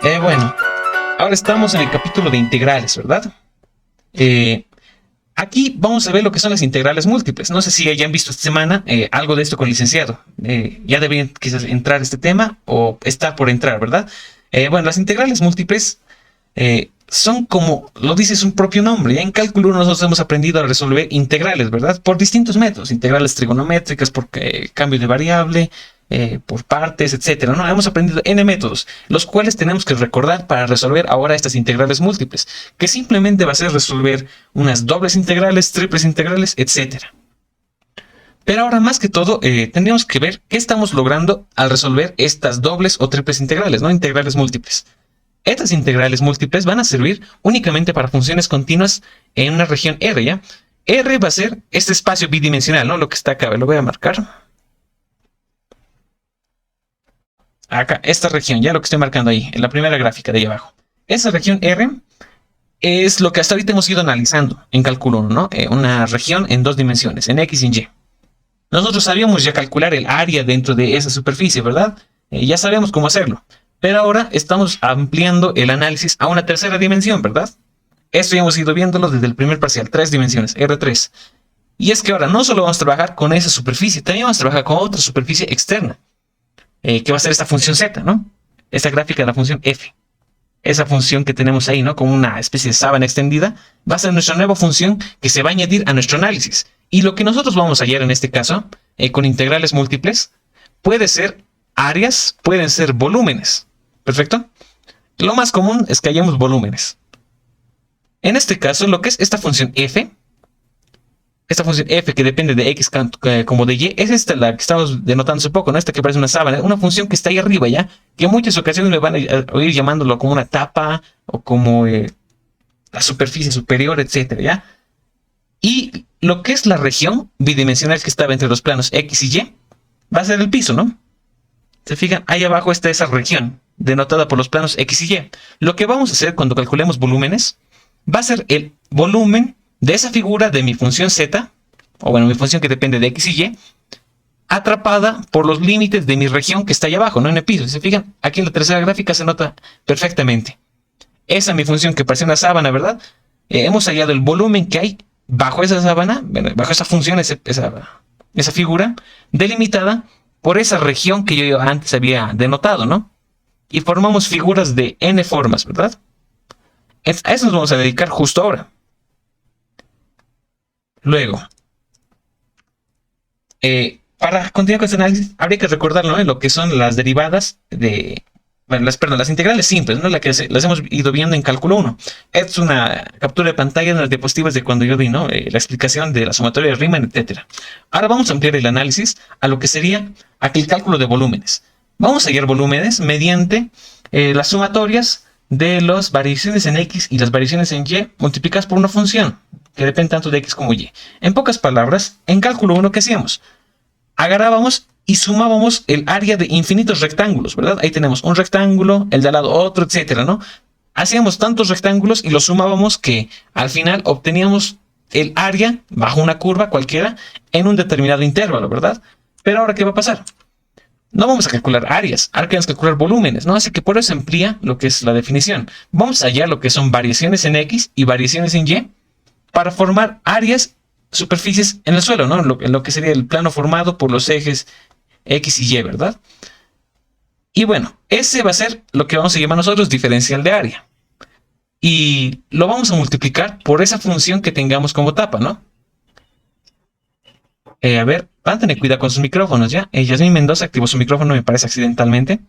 Bueno, ahora estamos en el capítulo de integrales, ¿verdad? Eh, Aquí vamos a ver lo que son las integrales múltiples. No sé si ya han visto esta semana algo de esto con licenciado. Ya deberían quizás entrar este tema o estar por entrar, ¿verdad? Bueno, las integrales múltiples son como lo dice su propio nombre. Ya en cálculo 1 nosotros hemos aprendido a resolver integrales, ¿verdad? Por distintos métodos. Integrales trigonométricas, por cambio de variable, por partes, etcétera, ¿no? Hemos aprendido N métodos, los cuales tenemos que recordar para resolver ahora estas integrales múltiples, que simplemente va a ser resolver unas dobles integrales, triples integrales, etcétera. Pero ahora más que todo, tendríamos que ver qué estamos logrando al resolver estas dobles o triples integrales, ¿no? Integrales múltiples. Estas integrales múltiples van a servir únicamente para funciones continuas en una región R, ¿ya? R va a ser este espacio bidimensional, ¿no? Lo que está acá, lo voy a marcar. Acá, esta región, ya lo que estoy marcando ahí, en la primera gráfica de ahí abajo. Esa región R es lo que hasta ahorita hemos ido analizando en cálculo 1, ¿no? Una región en dos dimensiones, en X y en Y. Nosotros sabíamos ya calcular el área dentro de esa superficie, ¿verdad? Ya sabemos cómo hacerlo. Pero ahora estamos ampliando el análisis a una tercera dimensión, ¿verdad? Esto ya hemos ido viéndolo desde el primer parcial, 3 dimensiones, R3. Y es que ahora no solo vamos a trabajar con esa superficie, también vamos a trabajar con otra superficie externa, que va a ser esta función z, ¿no? Esta gráfica de la función f. Esa función que tenemos ahí, ¿no? Como una especie de sábana extendida, va a ser nuestra nueva función que se va a añadir a nuestro análisis. Y lo que nosotros vamos a hallar en este caso, con integrales múltiples, puede ser áreas, pueden ser volúmenes. ¿Perfecto? Lo más común es que hallemos volúmenes. En este caso, lo que es esta función f que depende de x como de y, es esta la que estamos denotando hace poco, ¿no? Esta que parece una sábana, una función que está ahí arriba ya, que en muchas ocasiones me van a oír llamándolo como una tapa o como la superficie superior, etcétera, ¿ya? Y lo que es la región bidimensional que estaba entre los planos x y y, va a ser el piso, ¿no? Se fijan, ahí abajo está esa región, denotada por los planos x y y. Lo que vamos a hacer cuando calculemos volúmenes, va a ser el volumen de esa figura de mi función z, o bueno, mi función que depende de x y y, atrapada por los límites de mi región que está ahí abajo, no en el piso. Si se fijan, aquí en la tercera gráfica se nota perfectamente. Esa es mi función que parece una sábana, ¿verdad? Hemos hallado el volumen que hay bajo esa sábana, bajo esa función, esa figura, delimitada por esa región que yo antes había denotado, ¿no? Y formamos figuras de n formas, ¿verdad? A eso nos vamos a dedicar justo ahora. Luego, para continuar con este análisis, habría que recordar, ¿no? Lo que son las derivadas de... Bueno, las integrales simples, ¿no? Las hemos ido viendo en cálculo 1. Es una captura de pantalla de las diapositivas de cuando yo di, ¿no? La explicación de la sumatoria de Riemann, etc. Ahora vamos a ampliar el análisis a lo que sería aquel cálculo de volúmenes. Vamos a hallar volúmenes mediante las sumatorias de las variaciones en x y las variaciones en y multiplicadas por una función que depende tanto de x como y. En pocas palabras, en cálculo 1, ¿qué hacíamos? Agarrábamos y sumábamos el área de infinitos rectángulos, ¿verdad? Ahí tenemos un rectángulo, el de al lado otro, etcétera, ¿no? Hacíamos tantos rectángulos y los sumábamos que al final obteníamos el área bajo una curva cualquiera en un determinado intervalo, ¿verdad? Pero ahora, ¿qué va a pasar? No vamos a calcular áreas, ahora queremos calcular volúmenes, ¿no? Así que por eso amplía lo que es la definición. Vamos a hallar lo que son variaciones en x y variaciones en y para formar áreas, superficies en el suelo, ¿no? En lo que sería el plano formado por los ejes x y y, ¿verdad? Y bueno, ese va a ser lo que vamos a llamar nosotros diferencial de área. Y lo vamos a multiplicar por esa función que tengamos como tapa, ¿no? A ver, van a tener cuidado con sus micrófonos, ¿ya? Yasmin Mendoza activó su micrófono, me parece accidentalmente.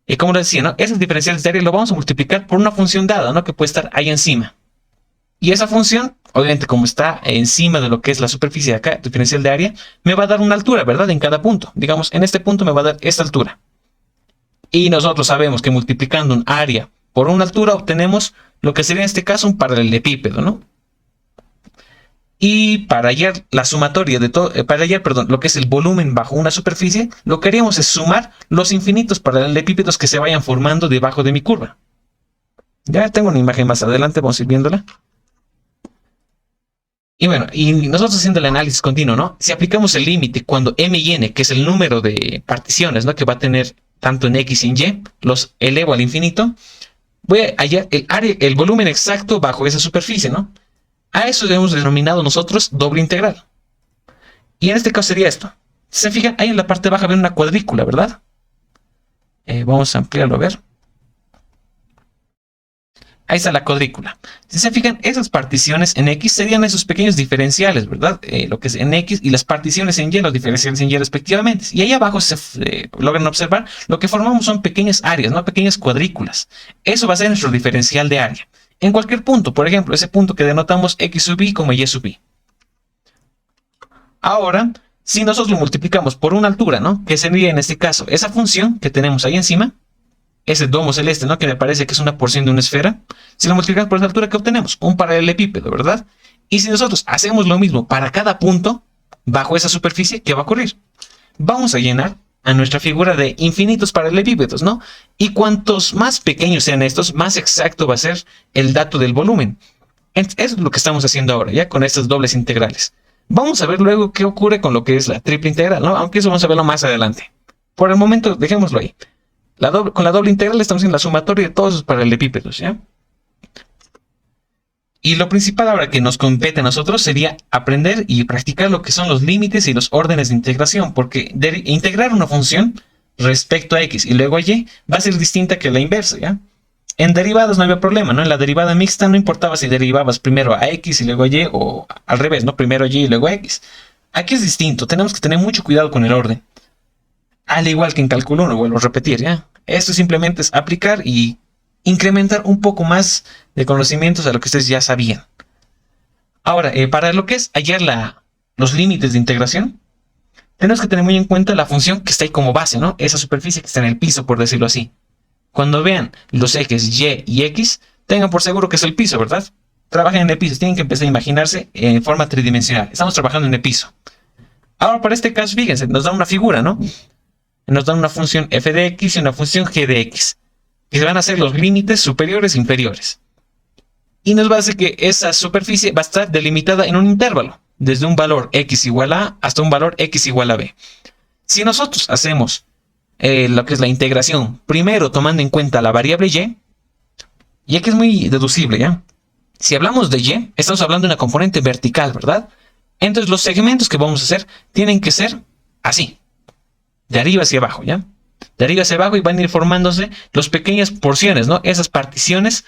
Y como les decía, ¿no? Esas diferenciales de área lo vamos a multiplicar por una función dada, ¿no? Que puede estar ahí encima. Y esa función, obviamente, como está encima de lo que es la superficie de acá, diferencial de área, me va a dar una altura, ¿verdad? En cada punto. Digamos, en este punto me va a dar esta altura. Y nosotros sabemos que multiplicando un área por una altura obtenemos lo que sería en este caso un paralelepípedo, ¿no? Y para hallar la sumatoria de todo, lo que es el volumen bajo una superficie, lo que haríamos es sumar los infinitos paralelepípedos que se vayan formando debajo de mi curva. Ya tengo una imagen más adelante, vamos a ir viéndola. Y bueno, y nosotros haciendo el análisis continuo, ¿no? Si aplicamos el límite cuando m y n, que es el número de particiones, ¿no? Que va a tener tanto en X y en Y, los elevo al infinito, voy a hallar el área, el volumen exacto bajo esa superficie, ¿no? A eso hemos denominado nosotros doble integral. Y en este caso sería esto. Si se fijan, ahí en la parte baja ven una cuadrícula, ¿verdad? Vamos a ampliarlo a ver. Ahí está la cuadrícula. Si se fijan, esas particiones en X serían esos pequeños diferenciales, ¿verdad? Lo que es en X, y las particiones en Y, los diferenciales en Y respectivamente. Y ahí abajo se logran observar, lo que formamos son pequeñas áreas, ¿no? Pequeñas cuadrículas. Eso va a ser nuestro diferencial de área. En cualquier punto, por ejemplo, ese punto que denotamos X sub Y como Y sub Y. Ahora, si nosotros lo multiplicamos por una altura, ¿no? Que sería en este caso esa función que tenemos ahí encima, ese domo celeste, ¿no? Que me parece que es una porción de una esfera. Si lo multiplicamos por esa altura, ¿qué obtenemos? Un paralelepípedo, ¿verdad? Y si nosotros hacemos lo mismo para cada punto bajo esa superficie, ¿qué va a ocurrir? Vamos a llenar a nuestra figura de infinitos paralelepípedos, ¿no? Y cuantos más pequeños sean estos, más exacto va a ser el dato del volumen. Eso es lo que estamos haciendo ahora, ya con estas dobles integrales. Vamos a ver luego qué ocurre con lo que es la triple integral, ¿no? Aunque eso vamos a verlo más adelante. Por el momento, dejémoslo ahí. Con la doble integral estamos en la sumatoria de todos los paralelepípedos, ¿ya? Y lo principal ahora que nos compete a nosotros sería aprender y practicar lo que son los límites y los órdenes de integración, porque integrar una función respecto a X y luego a Y va a ser distinta que la inversa, ¿ya? En derivadas no había problema, ¿no? En la derivada mixta no importaba si derivabas primero a X y luego a Y o al revés, ¿no? Primero a Y y luego a X. Aquí es distinto, tenemos que tener mucho cuidado con el orden. Al igual que en cálculo 1, vuelvo a repetir, ¿ya? Esto simplemente es aplicar y incrementar un poco más de conocimientos a lo que ustedes ya sabían. Ahora, para lo que es hallar los límites de integración, tenemos que tener muy en cuenta la función que está ahí como base, ¿no? Esa superficie que está en el piso, por decirlo así. Cuando vean los ejes Y y X, tengan por seguro que es el piso, ¿verdad? Trabajen en el piso, tienen que empezar a imaginarse en forma tridimensional. Estamos trabajando en el piso. Ahora, para este caso, fíjense, nos da una figura, ¿no? Nos dan una función f de x y una función g de x, que se van a hacer los límites superiores e inferiores. Y nos va a decir que esa superficie va a estar delimitada en un intervalo, desde un valor x igual a hasta un valor x igual a b. Si nosotros hacemos lo que es la integración, primero tomando en cuenta la variable y aquí es muy deducible, ¿ya? Si hablamos de y, estamos hablando de una componente vertical, ¿verdad? Entonces los segmentos que vamos a hacer tienen que ser así. De arriba hacia abajo, ¿ya? De arriba hacia abajo y van a ir formándose las pequeñas porciones, ¿no? Esas particiones,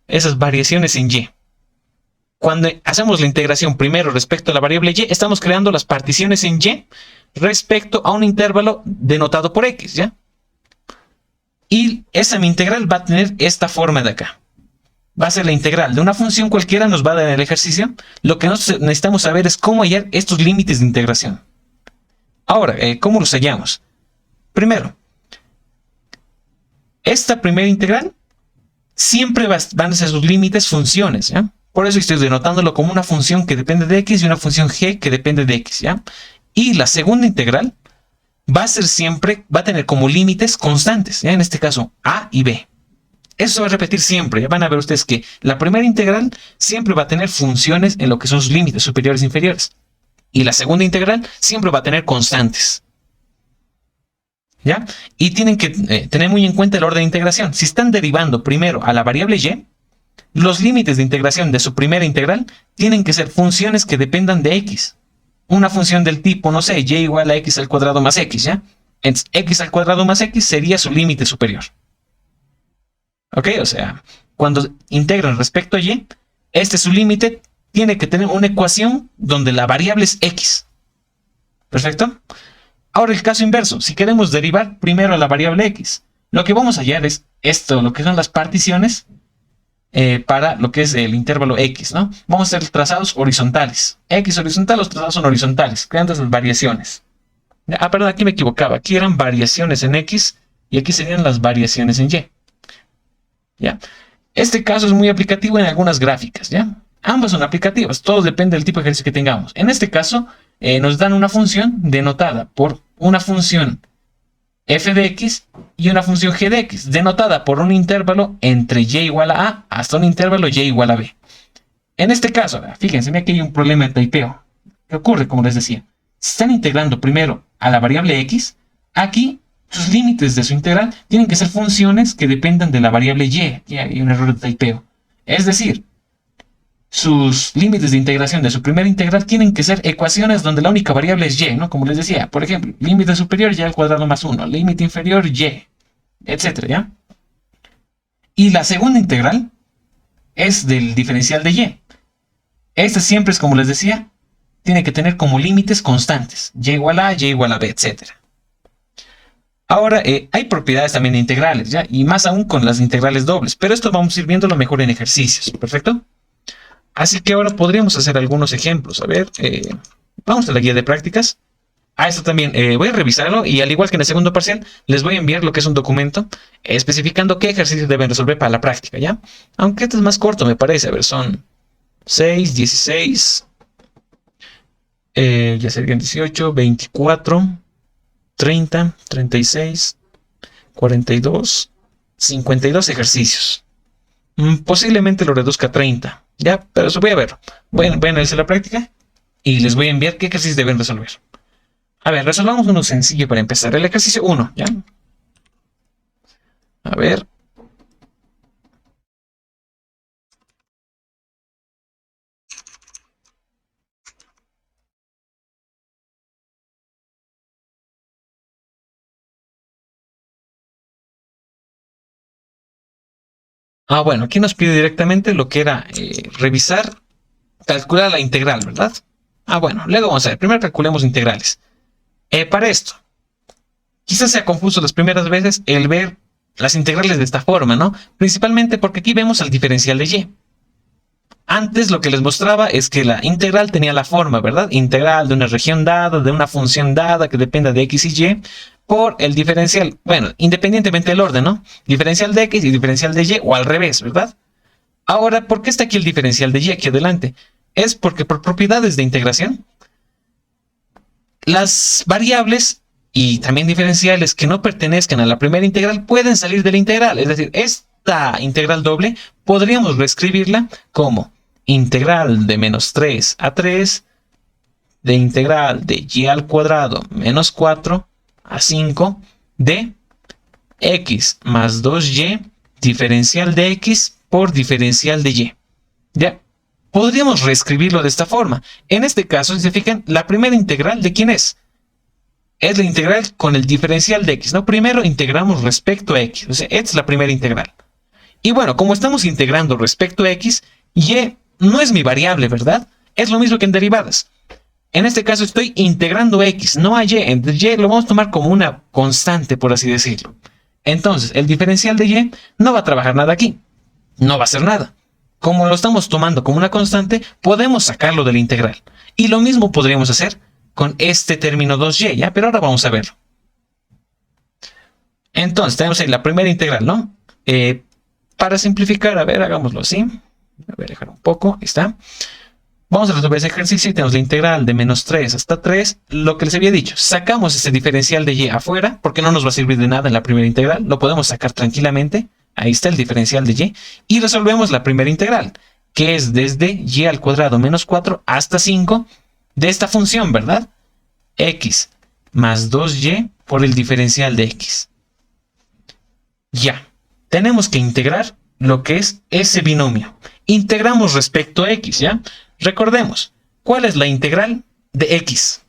esas variaciones en Y. Cuando hacemos la integración primero respecto a la variable Y, estamos creando las particiones en Y respecto a un intervalo denotado por X, ¿ya? Y esa mi integral va a tener esta forma de acá. Va a ser la integral de una función cualquiera, nos va a dar el ejercicio. Lo que nosotros necesitamos saber es cómo hallar estos límites de integración. Ahora, ¿cómo los hallamos? Primero, esta primera integral siempre van a ser sus límites funciones, ¿ya? Por eso estoy denotándolo como una función que depende de X y una función G que depende de X, ¿ya? Y la segunda integral va a ser siempre, va a tener como límites constantes, ¿ya? En este caso, A y B. Eso se va a repetir siempre, ya van a ver ustedes que la primera integral siempre va a tener funciones en lo que son sus límites superiores e inferiores. Y la segunda integral siempre va a tener constantes. ¿Ya? Y tienen que tener muy en cuenta el orden de integración. Si están derivando primero a la variable y, los límites de integración de su primera integral tienen que ser funciones que dependan de x. Una función del tipo, no sé, y igual a x al cuadrado más x, ¿ya? Entonces, x al cuadrado más x sería su límite superior. ¿Ok? O sea, cuando integran respecto a y, este es su límite. Tiene que tener una ecuación donde la variable es x. ¿Perfecto? Ahora el caso inverso. Si queremos derivar primero a la variable x, lo que vamos a hallar es esto, lo que son las particiones para lo que es el intervalo x, ¿no? Vamos a hacer trazados horizontales. X horizontal, los trazados son horizontales, creando esas variaciones. Ah, perdón, aquí me equivocaba. Aquí eran variaciones en x y aquí serían las variaciones en y. ¿Ya? Este caso es muy aplicativo en algunas gráficas, ¿ya? Ambas son aplicativas, todo depende del tipo de ejercicio que tengamos. En este caso, nos dan una función denotada por una función f de x y una función g de x, denotada por un intervalo entre y igual a hasta un intervalo y igual a b. En este caso, fíjense, aquí hay un problema de typeo. ¿Qué ocurre? Como les decía, si están integrando primero a la variable x, aquí sus límites de su integral tienen que ser funciones que dependan de la variable y. Ya hay un error de typeo. Es decir, sus límites de integración de su primera integral tienen que ser ecuaciones donde la única variable es y, ¿no? Como les decía, por ejemplo, límite superior y al cuadrado más 1, límite inferior y, etcétera, ¿ya? Y la segunda integral es del diferencial de y. Esta siempre es, como les decía, tiene que tener como límites constantes, y igual a, y igual a b, etcétera. Ahora, hay propiedades también de integrales, ¿ya? Y más aún con las integrales dobles, pero esto vamos a ir viéndolo mejor en ejercicios, ¿perfecto? Así que ahora podríamos hacer algunos ejemplos. A ver, vamos a la guía de prácticas. A esto también voy a revisarlo y al igual que en el segundo parcial, les voy a enviar lo que es un documento especificando qué ejercicios deben resolver para la práctica, ¿ya? Aunque este es más corto, me parece. A ver, son 6, 16, ya serían 18, 24, 30, 36, 42, 52 ejercicios. Posiblemente lo reduzca a 30, ¿ya? Pero eso voy a ver. Voy a analizar la práctica y les voy a enviar qué ejercicios deben resolver. A ver, resolvamos uno sencillo para empezar. El ejercicio 1, ¿ya? A ver. Bueno, aquí nos pide directamente lo que era revisar, calcular la integral, ¿verdad? Bueno, luego vamos a ver. Primero calculemos integrales. Para esto, quizás sea confuso las primeras veces el ver las integrales de esta forma, ¿no? Principalmente porque aquí vemos el diferencial de y. Antes lo que les mostraba es que la integral tenía la forma, ¿verdad? Integral de una región dada, de una función dada que dependa de x y y, por el diferencial, bueno, independientemente del orden, ¿no? Diferencial de x y diferencial de y, o al revés, ¿verdad? Ahora, ¿por qué está aquí el diferencial de y aquí adelante? Es porque por propiedades de integración, las variables y también diferenciales que no pertenezcan a la primera integral pueden salir de la integral. Es decir, esta integral doble podríamos reescribirla como integral de menos 3 a 3 de integral de y al cuadrado menos 4 a 5 de x más 2y diferencial de x por diferencial de y. ¿Ya? Podríamos reescribirlo de esta forma. En este caso, si se fijan, la primera integral ¿de quién es? Es la integral con el diferencial de x, ¿no? Primero integramos respecto a x. O sea, esta es la primera integral. Y bueno, como estamos integrando respecto a x, y no es mi variable, ¿verdad? Es lo mismo que en derivadas. En este caso estoy integrando x, no a y. Y lo vamos a tomar como una constante, por así decirlo. Entonces, el diferencial de y no va a trabajar nada aquí. No va a hacer nada. Como lo estamos tomando como una constante, podemos sacarlo de la integral. Y lo mismo podríamos hacer con este término 2y, ¿ya? Pero ahora vamos a verlo. Entonces, tenemos ahí la primera integral, ¿no? Para simplificar, a ver, hagámoslo así. A ver, dejar un poco, ahí está. Vamos a resolver ese ejercicio y tenemos la integral de menos 3 hasta 3. Lo que les había dicho, sacamos ese diferencial de y afuera, porque no nos va a servir de nada en la primera integral. Lo podemos sacar tranquilamente. Ahí está el diferencial de y. Y resolvemos la primera integral, que es desde y al cuadrado menos 4 hasta 5 de esta función, ¿verdad? X más 2y por el diferencial de x. Ya. Tenemos que integrar lo que es ese binomio. Integramos respecto a x, ¿ya? Recordemos, ¿cuál es la integral de x?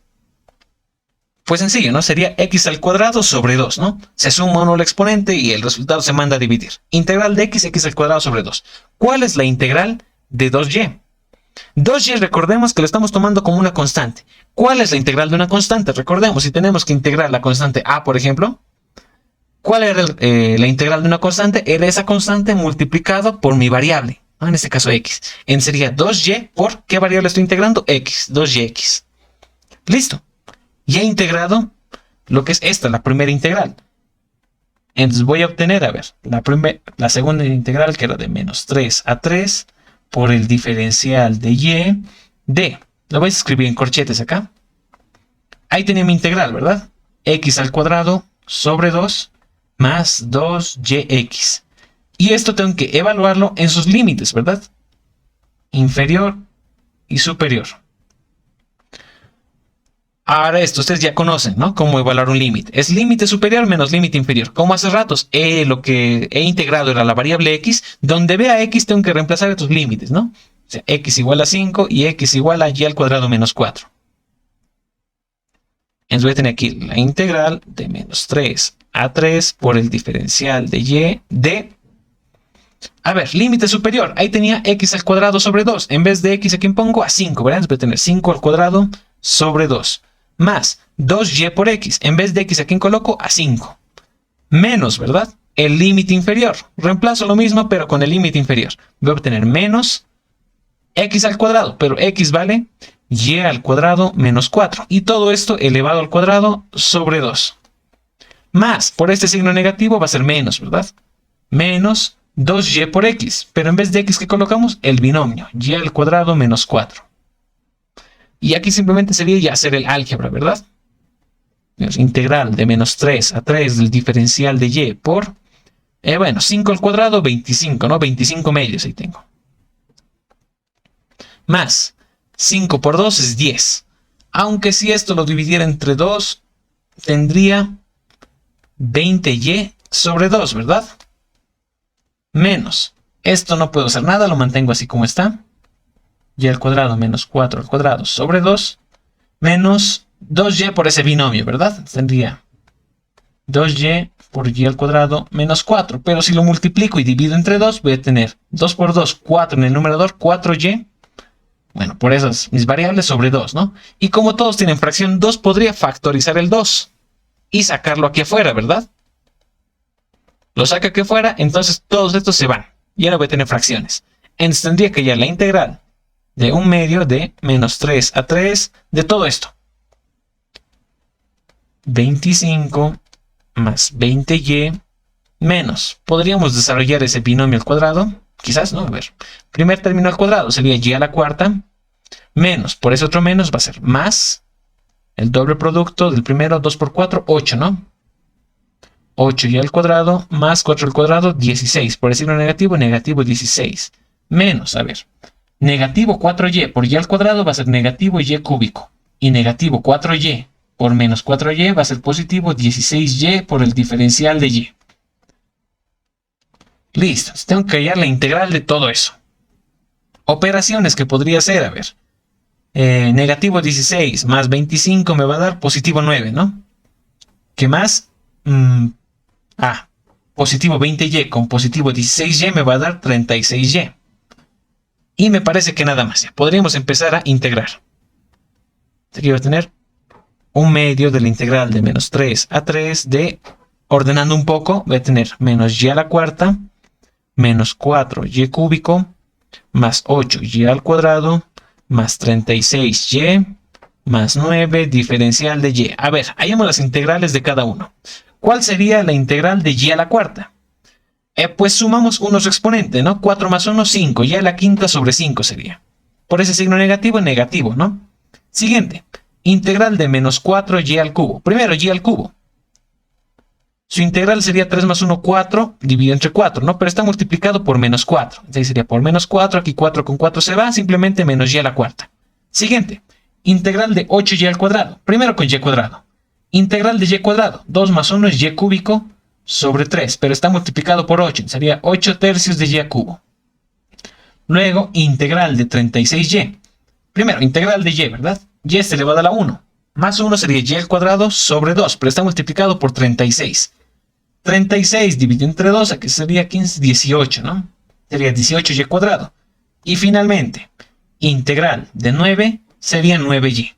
Pues sencillo, ¿no? Sería x al cuadrado sobre 2, ¿no? Se suma uno el exponente y el resultado se manda a dividir. Integral de x al cuadrado sobre 2. ¿Cuál es la integral de 2y? 2y, recordemos que lo estamos tomando como una constante. ¿Cuál es la integral de una constante? Recordemos, si tenemos que integrar la constante a, por ejemplo, ¿cuál era la integral de una constante? Era esa constante multiplicado por mi variable, ¿no? En este caso x. Sería 2y por, ¿qué variable estoy integrando? X, 2yx. Listo. Ya he integrado lo que es esta, la primera integral. Entonces voy a obtener, a ver, la segunda integral, que era de menos 3 a 3 por el diferencial de y de, lo voy a escribir en corchetes acá. Ahí tenía mi integral, ¿verdad? X al cuadrado sobre 2 más 2yx. Y esto tengo que evaluarlo en sus límites, ¿verdad? Inferior y superior. Ahora esto ustedes ya conocen, ¿no? Cómo evaluar un límite. Es límite superior menos límite inferior. Como hace ratos, lo que he integrado era la variable x. Donde vea x tengo que reemplazar estos límites, ¿no? O sea, x igual a 5 y x igual a y al cuadrado menos 4. Entonces voy a tener aquí la integral de menos 3 a 3 por el diferencial de y de... A ver, límite superior. Ahí tenía x al cuadrado sobre 2. En vez de x, ¿a quién pongo? A 5, ¿verdad? Entonces voy a tener 5 al cuadrado sobre 2. Más 2y por x. En vez de x, ¿a quién coloco? A 5. Menos, ¿verdad? El límite inferior. Reemplazo lo mismo, pero con el límite inferior. Voy a obtener menos x al cuadrado, pero x vale y al cuadrado menos 4. Y todo esto elevado al cuadrado sobre 2. Más, por este signo negativo va a ser menos, ¿verdad? Menos 2y por x. Pero en vez de x, ¿qué colocamos? El binomio. Y al cuadrado menos 4. Y aquí simplemente sería ya hacer el álgebra, ¿verdad? Integral de menos 3 a 3 del diferencial de y por, bueno, 5 al cuadrado, 25, ¿no? 25 medios ahí tengo. Más 5 por 2 es 10. Aunque si esto lo dividiera entre 2, tendría 20y sobre 2, ¿verdad? Menos. Esto no puedo hacer nada, lo mantengo así como está. Y al cuadrado menos 4 al cuadrado sobre 2. Menos 2y por ese binomio, ¿verdad? Tendría 2y por y al cuadrado menos 4. Pero si lo multiplico y divido entre 2, voy a tener 2 por 2, 4 en el numerador, 4y. Bueno, por esas mis variables sobre 2, ¿no? Y como todos tienen fracción 2, podría factorizar el 2 y sacarlo aquí afuera, ¿verdad? Lo saca aquí afuera, entonces todos estos se van. Ya no voy a tener fracciones. Entonces tendría que hallar la integral de 1 medio de menos 3 a 3 de todo esto. 25 más 20y menos. Podríamos desarrollar ese binomio al cuadrado. Quizás, ¿no? A ver. Primer término al cuadrado sería y a la cuarta. Menos. Por ese otro menos va a ser más. El doble producto del primero, 2 por 4, 8, ¿no? 8y al cuadrado más 4 al cuadrado, 16. Por decirlo negativo, negativo 16. Menos, a ver. Negativo 4y por y al cuadrado va a ser negativo y cúbico. Y negativo 4y por menos 4y va a ser positivo 16y por el diferencial de y. Listo. Tengo que hallar la integral de todo eso. Operaciones que podría ser, a ver. Negativo 16 más 25 me va a dar positivo 9, ¿no? ¿Qué más? Positivo 20y con positivo 16y me va a dar 36y. Y me parece que nada más. Podríamos empezar a integrar. Aquí voy a tener 1 medio de la integral de menos 3 a 3 de, ordenando un poco, voy a tener menos y a la cuarta, menos 4y cúbico, más 8y al cuadrado, más 36y, más 9, diferencial de y. A ver, hallamos las integrales de cada uno. ¿Cuál sería la integral de y a la cuarta? Pues sumamos unos exponentes, ¿no? 4 más 1, 5. Y a la quinta sobre 5 sería. Por ese signo negativo, negativo, ¿no? Siguiente. Integral de menos 4y al cubo. Primero, y al cubo. Su integral sería 3 más 1, 4, dividido entre 4, ¿no? Pero está multiplicado por menos 4. Entonces sería por menos 4, aquí 4 con 4 se va, simplemente menos y a la cuarta. Siguiente. Integral de 8y al cuadrado. Primero con y cuadrado. Integral de y cuadrado. 2 más 1 es y cúbico sobre 3, pero está multiplicado por 8, sería 8 tercios de y a cubo. Luego, integral de 36y. Primero, integral de y, ¿verdad? Y es elevado a la 1. Más 1 sería y al cuadrado sobre 2, pero está multiplicado por 36. 36 dividido entre 2, aquí sería 15, 18, ¿no? Sería 18y cuadrado. Y finalmente, integral de 9 sería 9y.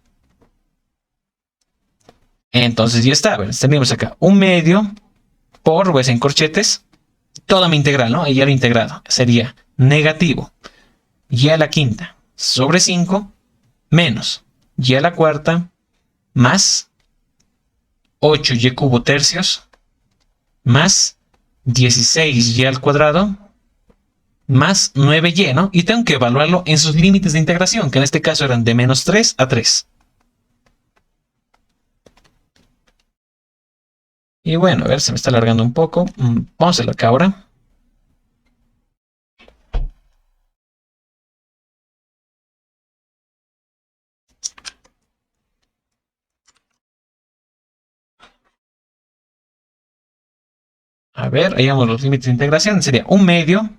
Entonces ya está, ¿verdad? Tenemos acá 1 medio por, pues en corchetes, toda mi integral, ¿no? Y ya lo integrado. Sería negativo y a la quinta sobre 5 menos y a la cuarta más 8y cubo tercios más 16y al cuadrado más 9y, ¿no? Y tengo que evaluarlo en sus límites de integración, que en este caso eran de menos 3 a 3. Y bueno, a ver, se me está alargando un poco. Vamos a hacerlo acá ahora. A ver, hallamos los límites de integración. Sería 1/2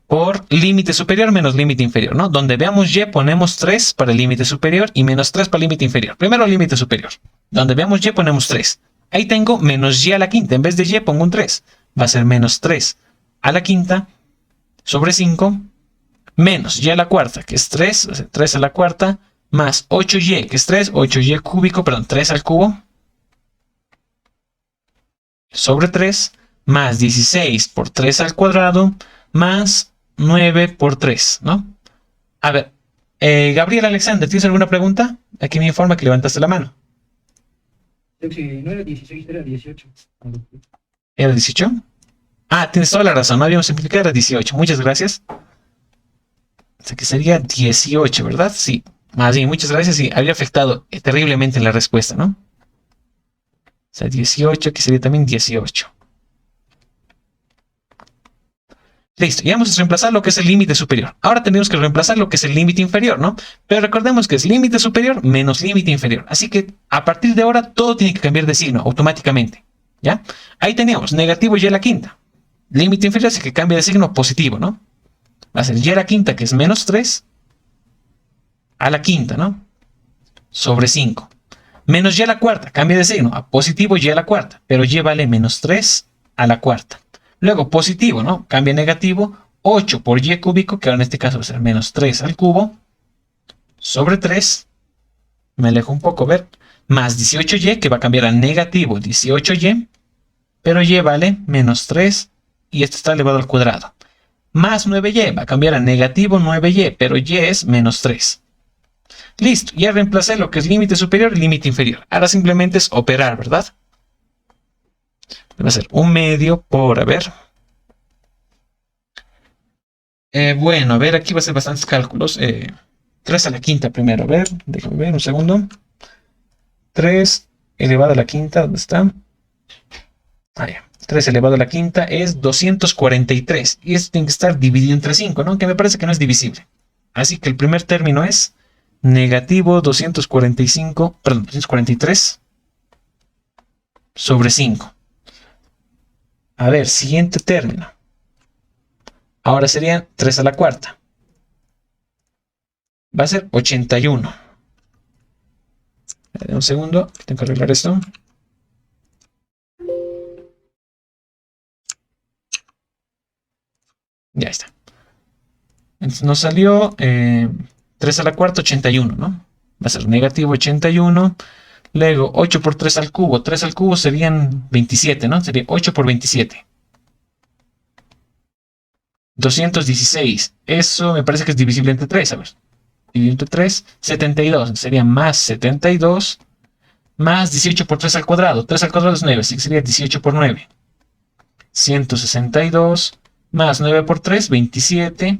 por límite superior menos límite inferior, ¿no? Donde veamos y ponemos 3 para el límite superior y menos 3 para el límite inferior. Primero el límite superior. Donde veamos y ponemos 3. Ahí tengo menos y a la quinta. En vez de y pongo un 3. Va a ser menos 3 a la quinta sobre 5 menos y a la cuarta, que es 3, 3 a la cuarta, más 8y, que es 3, 8y cúbico, perdón, 3 al cubo, sobre 3, más 16 por 3 al cuadrado, más 9 por 3, ¿no? A ver, Gabriel Alexander, ¿tienes alguna pregunta? Aquí me informa que levantaste la mano. No era 16, era 18. ¿Era 18? Ah, tienes toda la razón, no habíamos simplificado, era 18. Muchas gracias. O sea que sería 18, ¿verdad? Sí. Más bien, muchas gracias. Sí, habría afectado terriblemente en la respuesta, ¿no? O sea, 18, que sería también 18. Listo, ya vamos a reemplazar lo que es el límite superior. Ahora tenemos que reemplazar lo que es el límite inferior, ¿no? Pero recordemos que es límite superior menos límite inferior. Así que a partir de ahora todo tiene que cambiar de signo automáticamente. ¿Ya? Ahí tenemos negativo y a la quinta. Límite inferior así que cambia de signo positivo, ¿no? Va a ser y a la quinta, que es menos 3, a la quinta, ¿no? Sobre 5. Menos y a la cuarta, cambia de signo a positivo y a la cuarta, pero y vale menos 3 a la cuarta. Luego positivo, ¿no? Cambia negativo, 8 por y cúbico, que ahora en este caso va a ser menos 3 al cubo, sobre 3, me alejo un poco, ver, más 18y, que va a cambiar a negativo 18y, pero y vale menos 3, y esto está elevado al cuadrado. Más 9y, va a cambiar a negativo 9y, pero y es menos 3. Listo, ya reemplacé lo que es límite superior y límite inferior. Ahora simplemente es operar, ¿verdad? Va a ser 1/2 por, a ver. Bueno, a ver, aquí va a ser bastantes cálculos. 3 a la quinta primero, a ver, déjame ver un segundo. 3 elevado a la quinta, ¿dónde está? Ah, ya. 3 elevado a la quinta es 243. Y esto tiene que estar dividido entre 5, ¿no? Que me parece que no es divisible. Así que el primer término es negativo 245, perdón, 243 sobre 5. A ver, siguiente término. Ahora serían 3 a la cuarta. Va a ser 81. Un segundo, tengo que arreglar esto. Ya está. Entonces nos salió 3 a la cuarta, 81, ¿no? Va a ser negativo 81. Luego 8 por 3 al cubo. 3 al cubo serían 27, ¿no? Sería 8 por 27. 216. Eso me parece que es divisible entre 3. A ver. Dividido entre 3. 72. Sería más 72. Más 18 por 3 al cuadrado. 3 al cuadrado es 9. Así que sería 18 por 9. 162. Más 9 por 3. 27.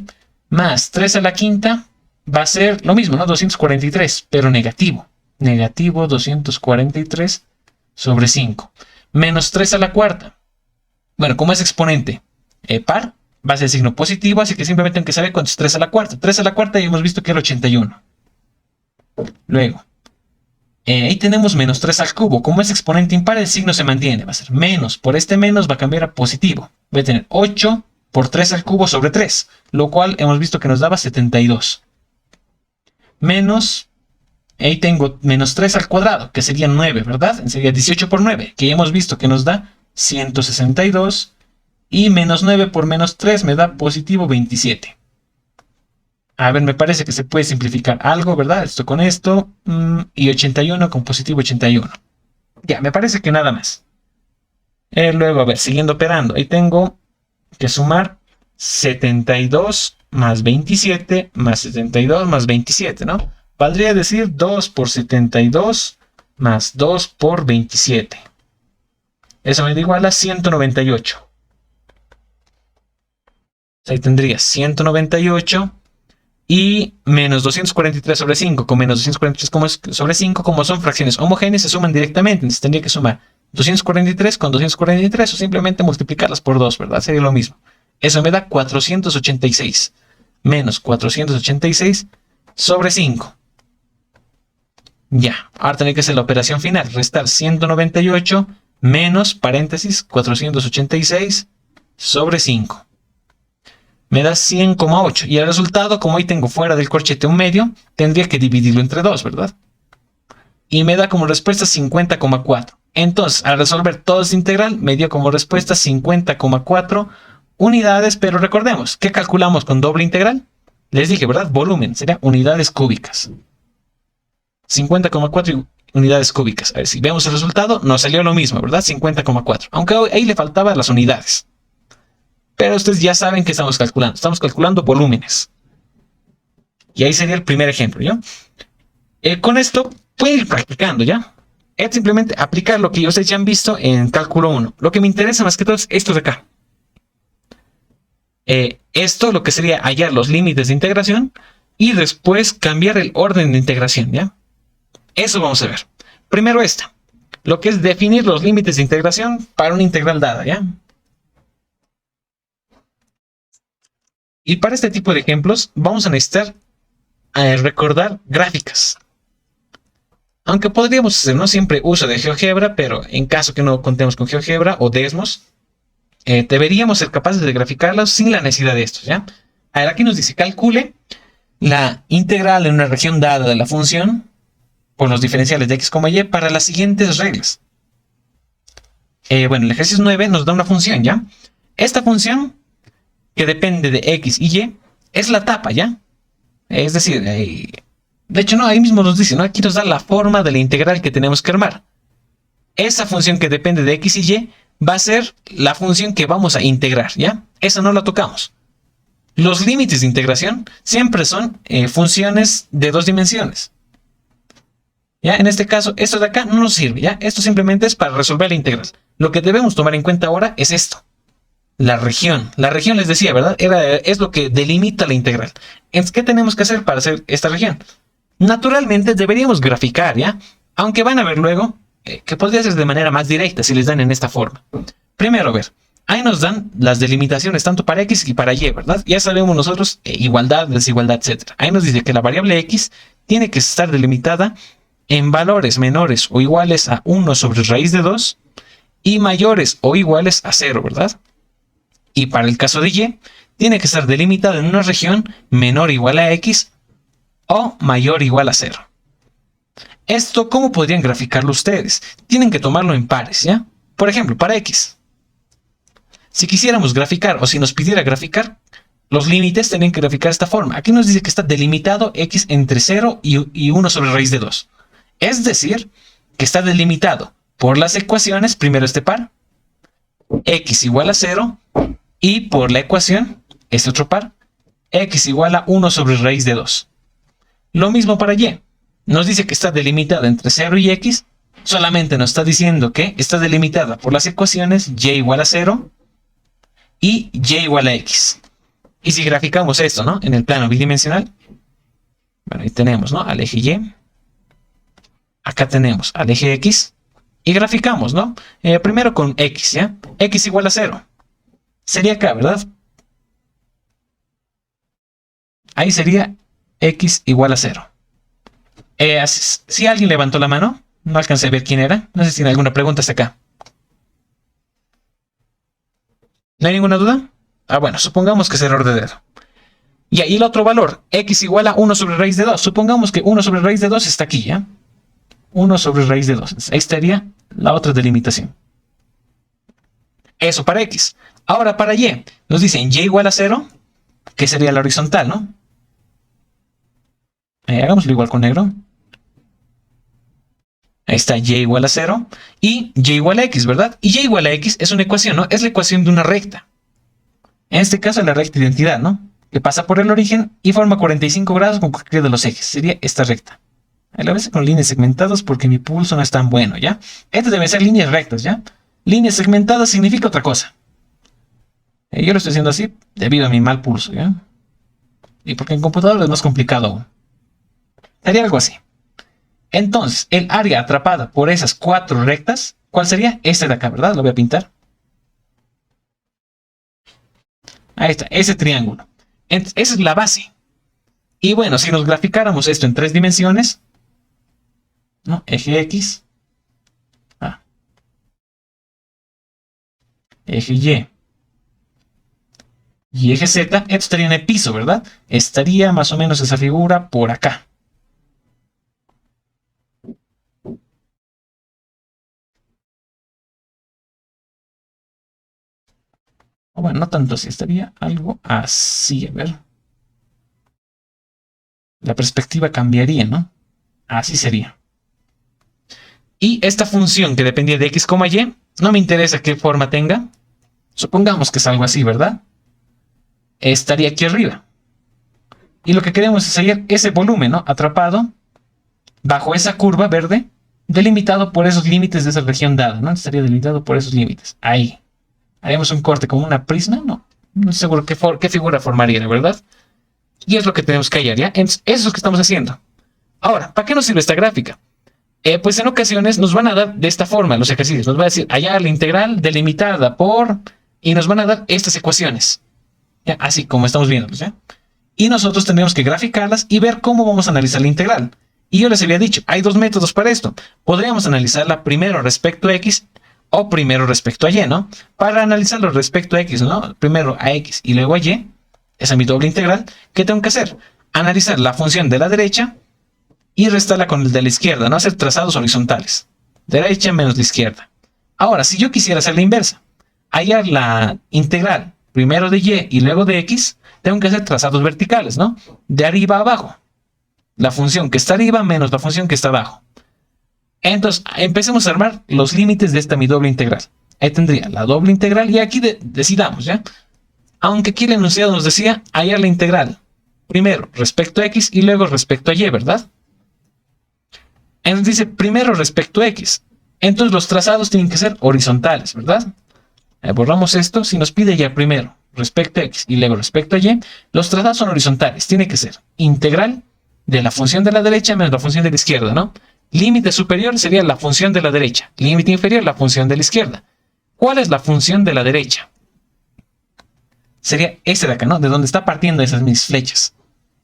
Más 3 a la quinta. Va a ser lo mismo, ¿no? 243. Pero negativo. Negativo 243 sobre 5. Menos 3 a la cuarta. Bueno, como es exponente par, va a ser signo positivo, así que simplemente tengo que saber cuánto es 3 a la cuarta. 3 a la cuarta ya hemos visto que era 81. Luego, ahí tenemos menos 3 al cubo. Como es exponente impar, el signo se mantiene. Va a ser menos. Por este menos va a cambiar a positivo. Voy a tener 8 por 3 al cubo sobre 3, lo cual hemos visto que nos daba 72. Menos, ahí tengo menos 3 al cuadrado, que sería 9, ¿verdad? Sería 18 por 9, que ya hemos visto que nos da 162. Y menos 9 por menos 3 me da positivo 27. A ver, me parece que se puede simplificar algo, ¿verdad? Esto con esto. Y 81 con positivo 81. Ya, me parece que nada más. Luego, a ver, siguiendo operando. Ahí tengo que sumar 72 más 27 más 72 más 27, ¿no? Valdría decir 2 por 72 más 2 por 27. Eso me da igual a 198. Ahí tendría 198 y menos 243 sobre 5, con menos 243 sobre 5, como son fracciones homogéneas, se suman directamente. Entonces tendría que sumar 243 con 243 o simplemente multiplicarlas por 2, ¿verdad? Sería lo mismo. Eso me da 486 menos 486 sobre 5. Ya, ahora tendré que hacer la operación final, restar 198 menos, paréntesis, 486 sobre 5. Me da 100,8. Y el resultado, como ahí tengo fuera del corchete un medio, tendría que dividirlo entre 2, ¿verdad? Y me da como respuesta 50,4. Entonces, al resolver todo este integral, me dio como respuesta 50,4 unidades. Pero recordemos, ¿qué calculamos con doble integral? Les dije, ¿verdad? Volumen, sería unidades cúbicas. 50,4 unidades cúbicas. A ver, si vemos el resultado, nos salió lo mismo, ¿verdad? 50,4. Aunque ahí le faltaban las unidades. Pero ustedes ya saben que estamos calculando. Estamos calculando volúmenes. Y ahí sería el primer ejemplo, ¿ya? Con esto pueden ir practicando, ¿ya? Es simplemente aplicar lo que ustedes ya han visto en cálculo 1. Lo que me interesa más que todo es esto de acá. Esto lo que sería hallar los límites de integración y después cambiar el orden de integración, ¿ya? Eso vamos a ver. Primero esta, lo que es definir los límites de integración para una integral dada, ¿ya? Y para este tipo de ejemplos vamos a necesitar recordar gráficas. Aunque podríamos hacer no siempre uso de GeoGebra, pero en caso que no contemos con GeoGebra o Desmos, deberíamos ser capaces de graficarlos sin la necesidad de estos, ¿ya? A ver, aquí nos dice, calcule la integral en una región dada de la función por los diferenciales de x, y para las siguientes reglas. Bueno, el ejercicio 9 nos da una función, ¿ya? Esta función, que depende de x y y, es la tapa, ¿ya? Es decir, de hecho, no, ahí mismo nos dice, ¿no? Aquí nos da la forma de la integral que tenemos que armar. Esa función que depende de x y y va a ser la función que vamos a integrar, ¿ya? Esa no la tocamos. Los límites de integración siempre son funciones de dos dimensiones. ¿Ya? En este caso, esto de acá no nos sirve, ¿ya? Esto simplemente es para resolver la integral. Lo que debemos tomar en cuenta ahora es esto. La región. La región, les decía, ¿verdad? Es lo que delimita la integral. ¿Qué tenemos que hacer para hacer esta región? Naturalmente deberíamos graficar, ¿ya? Aunque van a ver luego que podría ser de manera más directa si les dan en esta forma. Primero, a ver. Ahí nos dan las delimitaciones tanto para x y para y, ¿verdad? Ya sabemos nosotros igualdad, desigualdad, etc. Ahí nos dice que la variable x tiene que estar delimitada en valores menores o iguales a 1 sobre raíz de 2 y mayores o iguales a 0, ¿verdad? Y para el caso de y, tiene que estar delimitada en una región menor o igual a x o mayor o igual a 0. Esto, ¿cómo podrían graficarlo ustedes? Tienen que tomarlo en pares, ¿ya? Por ejemplo, para x. Si quisiéramos graficar o si nos pidiera graficar, los límites tienen que graficar de esta forma. Aquí nos dice que está delimitado x entre 0 y 1 sobre raíz de 2. Es decir, que está delimitado por las ecuaciones, primero este par, x igual a 0, y por la ecuación, este otro par, x igual a 1 sobre raíz de 2. Lo mismo para y. Nos dice que está delimitada entre 0 y x, solamente nos está diciendo que está delimitada por las ecuaciones y igual a 0 y y igual a x. Y si graficamos esto, ¿no? En el plano bidimensional, bueno, ahí tenemos, ¿no? Al eje y. Acá tenemos al eje x y graficamos, ¿no? Primero con x, ¿ya? X igual a 0. Sería acá, ¿verdad? Ahí sería x igual a 0. Si alguien levantó la mano, no alcancé a ver quién era. No sé si tiene alguna pregunta hasta acá. ¿No hay ninguna duda? Ah, bueno, supongamos que es error de dedo. Y ahí el otro valor, x igual a 1 sobre raíz de 2. Supongamos que 1 sobre raíz de 2 está aquí, ¿ya? 1 sobre raíz de 2. Ahí estaría la otra delimitación. Eso para x. Ahora para y. Nos dicen y igual a 0, que sería la horizontal, ¿no? Hagámoslo igual con negro. Ahí está y igual a 0 y y igual a x, ¿verdad? Y y igual a x es una ecuación, ¿no? Es la ecuación de una recta. En este caso es la recta de identidad, ¿no? Que pasa por el origen y forma 45 grados con cualquiera de los ejes. Sería esta recta. A la vez con líneas segmentadas porque mi pulso no es tan bueno, ¿ya? Estas deben ser líneas rectas, ¿ya? Líneas segmentadas significa otra cosa. Yo lo estoy haciendo así debido a mi mal pulso, ¿ya? Y porque en computador es más complicado aún. Sería algo así. Entonces, el área atrapada por esas 4 rectas, ¿cuál sería? Este de acá, ¿verdad? Lo voy a pintar. Ahí está, ese triángulo. Esa es la base. Y bueno, si nos graficáramos esto en 3 dimensiones, ¿no? Eje X, eje y eje Z, esto estaría en el piso, ¿verdad? Estaría más o menos esa figura por acá. O bueno, no tanto así, estaría algo así, a ver. La perspectiva cambiaría, ¿no? Así sería. Y esta función que dependía de x, y, no me interesa qué forma tenga. Supongamos que es algo así, ¿verdad? Estaría aquí arriba. Y lo que queremos es hallar ese volumen, ¿no? Atrapado bajo esa curva verde, delimitado por esos límites de esa región dada, ¿no? Estaría delimitado por esos límites. Ahí. Haremos un corte como una prisma, ¿no? No estoy seguro qué figura formaría, ¿verdad? Y es lo que tenemos que hallar, ¿ya? Eso es lo que estamos haciendo. Ahora, ¿para qué nos sirve esta gráfica? Pues en ocasiones nos van a dar de esta forma los ejercicios. Nos va a decir hallar la integral delimitada por... Y nos van a dar estas ecuaciones. ¿Ya? Así como estamos viéndolos, ¿ya? Y nosotros tendremos que graficarlas y ver cómo vamos a analizar la integral. Y yo les había dicho, hay dos métodos para esto. Podríamos analizarla primero respecto a x o primero respecto a y, ¿no? Para analizarlo respecto a x, ¿no? Primero a x y luego a y, esa es mi doble integral. ¿Qué tengo que hacer? Analizar la función de la derecha y restarla con el de la izquierda, ¿no? Hacer trazados horizontales. Derecha menos la izquierda. Ahora, si yo quisiera hacer la inversa, hallar la integral primero de y luego de x, tengo que hacer trazados verticales, ¿no? De arriba a abajo. La función que está arriba menos la función que está abajo. Entonces, empecemos a armar los límites de esta mi doble integral. Ahí tendría la doble integral y aquí decidamos, ¿ya? Aunque aquí el enunciado nos decía hallar la integral primero respecto a x y luego respecto a y, ¿verdad? Entonces dice primero respecto a x. Entonces los trazados tienen que ser horizontales, ¿verdad? Borramos esto. Si nos pide ya primero respecto a x y luego respecto a y, los trazados son horizontales. Tiene que ser integral de la función de la derecha menos la función de la izquierda, ¿no? Límite superior sería la función de la derecha. Límite inferior, la función de la izquierda. ¿Cuál es la función de la derecha? Sería este de acá, ¿no? De donde está partiendo esas mis flechas.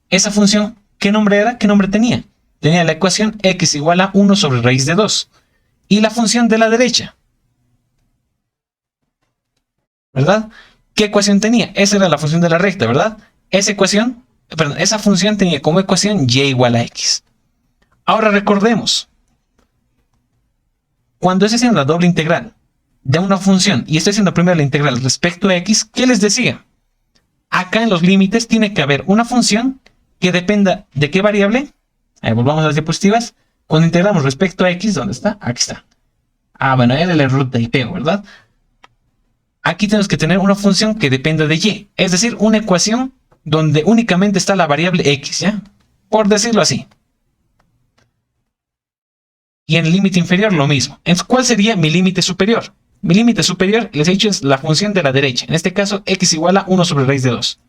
Esa función, ¿qué nombre era? ¿Qué nombre tenía? Tenía la ecuación x igual a 1 sobre raíz de 2. Y la función de la derecha, ¿verdad? ¿Qué ecuación tenía? Esa era la función de la recta, ¿verdad? Esa función tenía como ecuación y igual a x. Ahora recordemos, cuando estoy haciendo la doble integral de una función y estoy haciendo primero la integral respecto a x, ¿qué les decía? Acá en los límites tiene que haber una función que dependa de qué variable. Ahí volvamos a las diapositivas. Cuando integramos respecto a x, ¿dónde está? Aquí está. Ah, bueno, era el error de typeo, ¿verdad? Aquí tenemos que tener una función que dependa de y. Es decir, una ecuación donde únicamente está la variable x, ¿ya? Por decirlo así. Y en el límite inferior lo mismo. Entonces, ¿cuál sería mi límite superior? Mi límite superior, les he dicho, es la función de la derecha. En este caso, x igual a 1 sobre raíz de 2.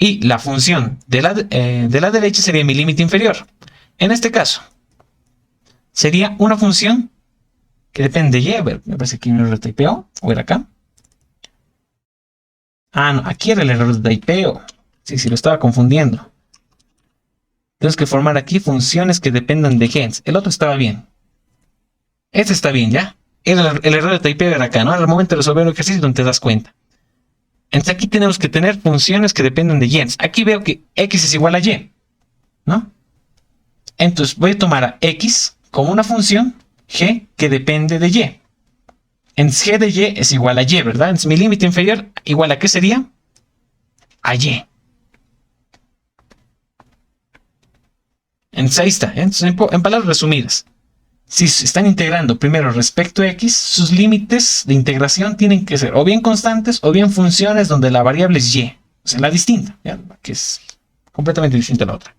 Y la función de la derecha sería mi límite inferior. En este caso, sería una función que depende de y. A ver, me parece que me retypeo. O era acá. Ah, no, aquí era el error de typeo. Sí, lo estaba confundiendo. Tenemos que formar aquí funciones que dependan de gens. El otro estaba bien. Este está bien, ¿ya? El error de typeo era acá, ¿no? Al momento de resolver un ejercicio donde te das cuenta. Entonces aquí tenemos que tener funciones que dependen de gens. Aquí veo que x es igual a y, ¿no? Entonces voy a tomar a x como una función g que depende de y. Entonces g de y es igual a y, ¿verdad? Entonces mi límite inferior igual a ¿qué sería? A y. Entonces ahí está. Entonces, en palabras resumidas, si se están integrando primero respecto a x, sus límites de integración tienen que ser o bien constantes o bien funciones donde la variable es y. O sea, la distinta, ¿ya? Que es completamente distinta a la otra.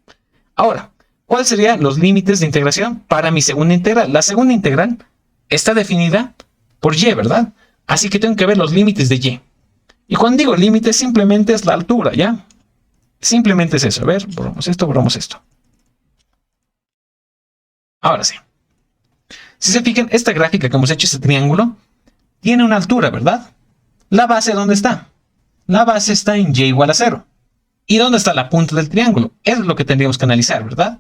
Ahora, ¿cuáles serían los límites de integración para mi segunda integral? La segunda integral está definida por y, ¿verdad? Así que tengo que ver los límites de y. Y cuando digo límites, simplemente es la altura, ¿ya? Simplemente es eso. A ver, borramos esto, borramos esto. Ahora sí. Si se fijan, esta gráfica que hemos hecho, este triángulo, tiene una altura, ¿verdad? ¿La base dónde está? La base está en y igual a 0. ¿Y dónde está la punta del triángulo? Eso es lo que tendríamos que analizar, ¿verdad?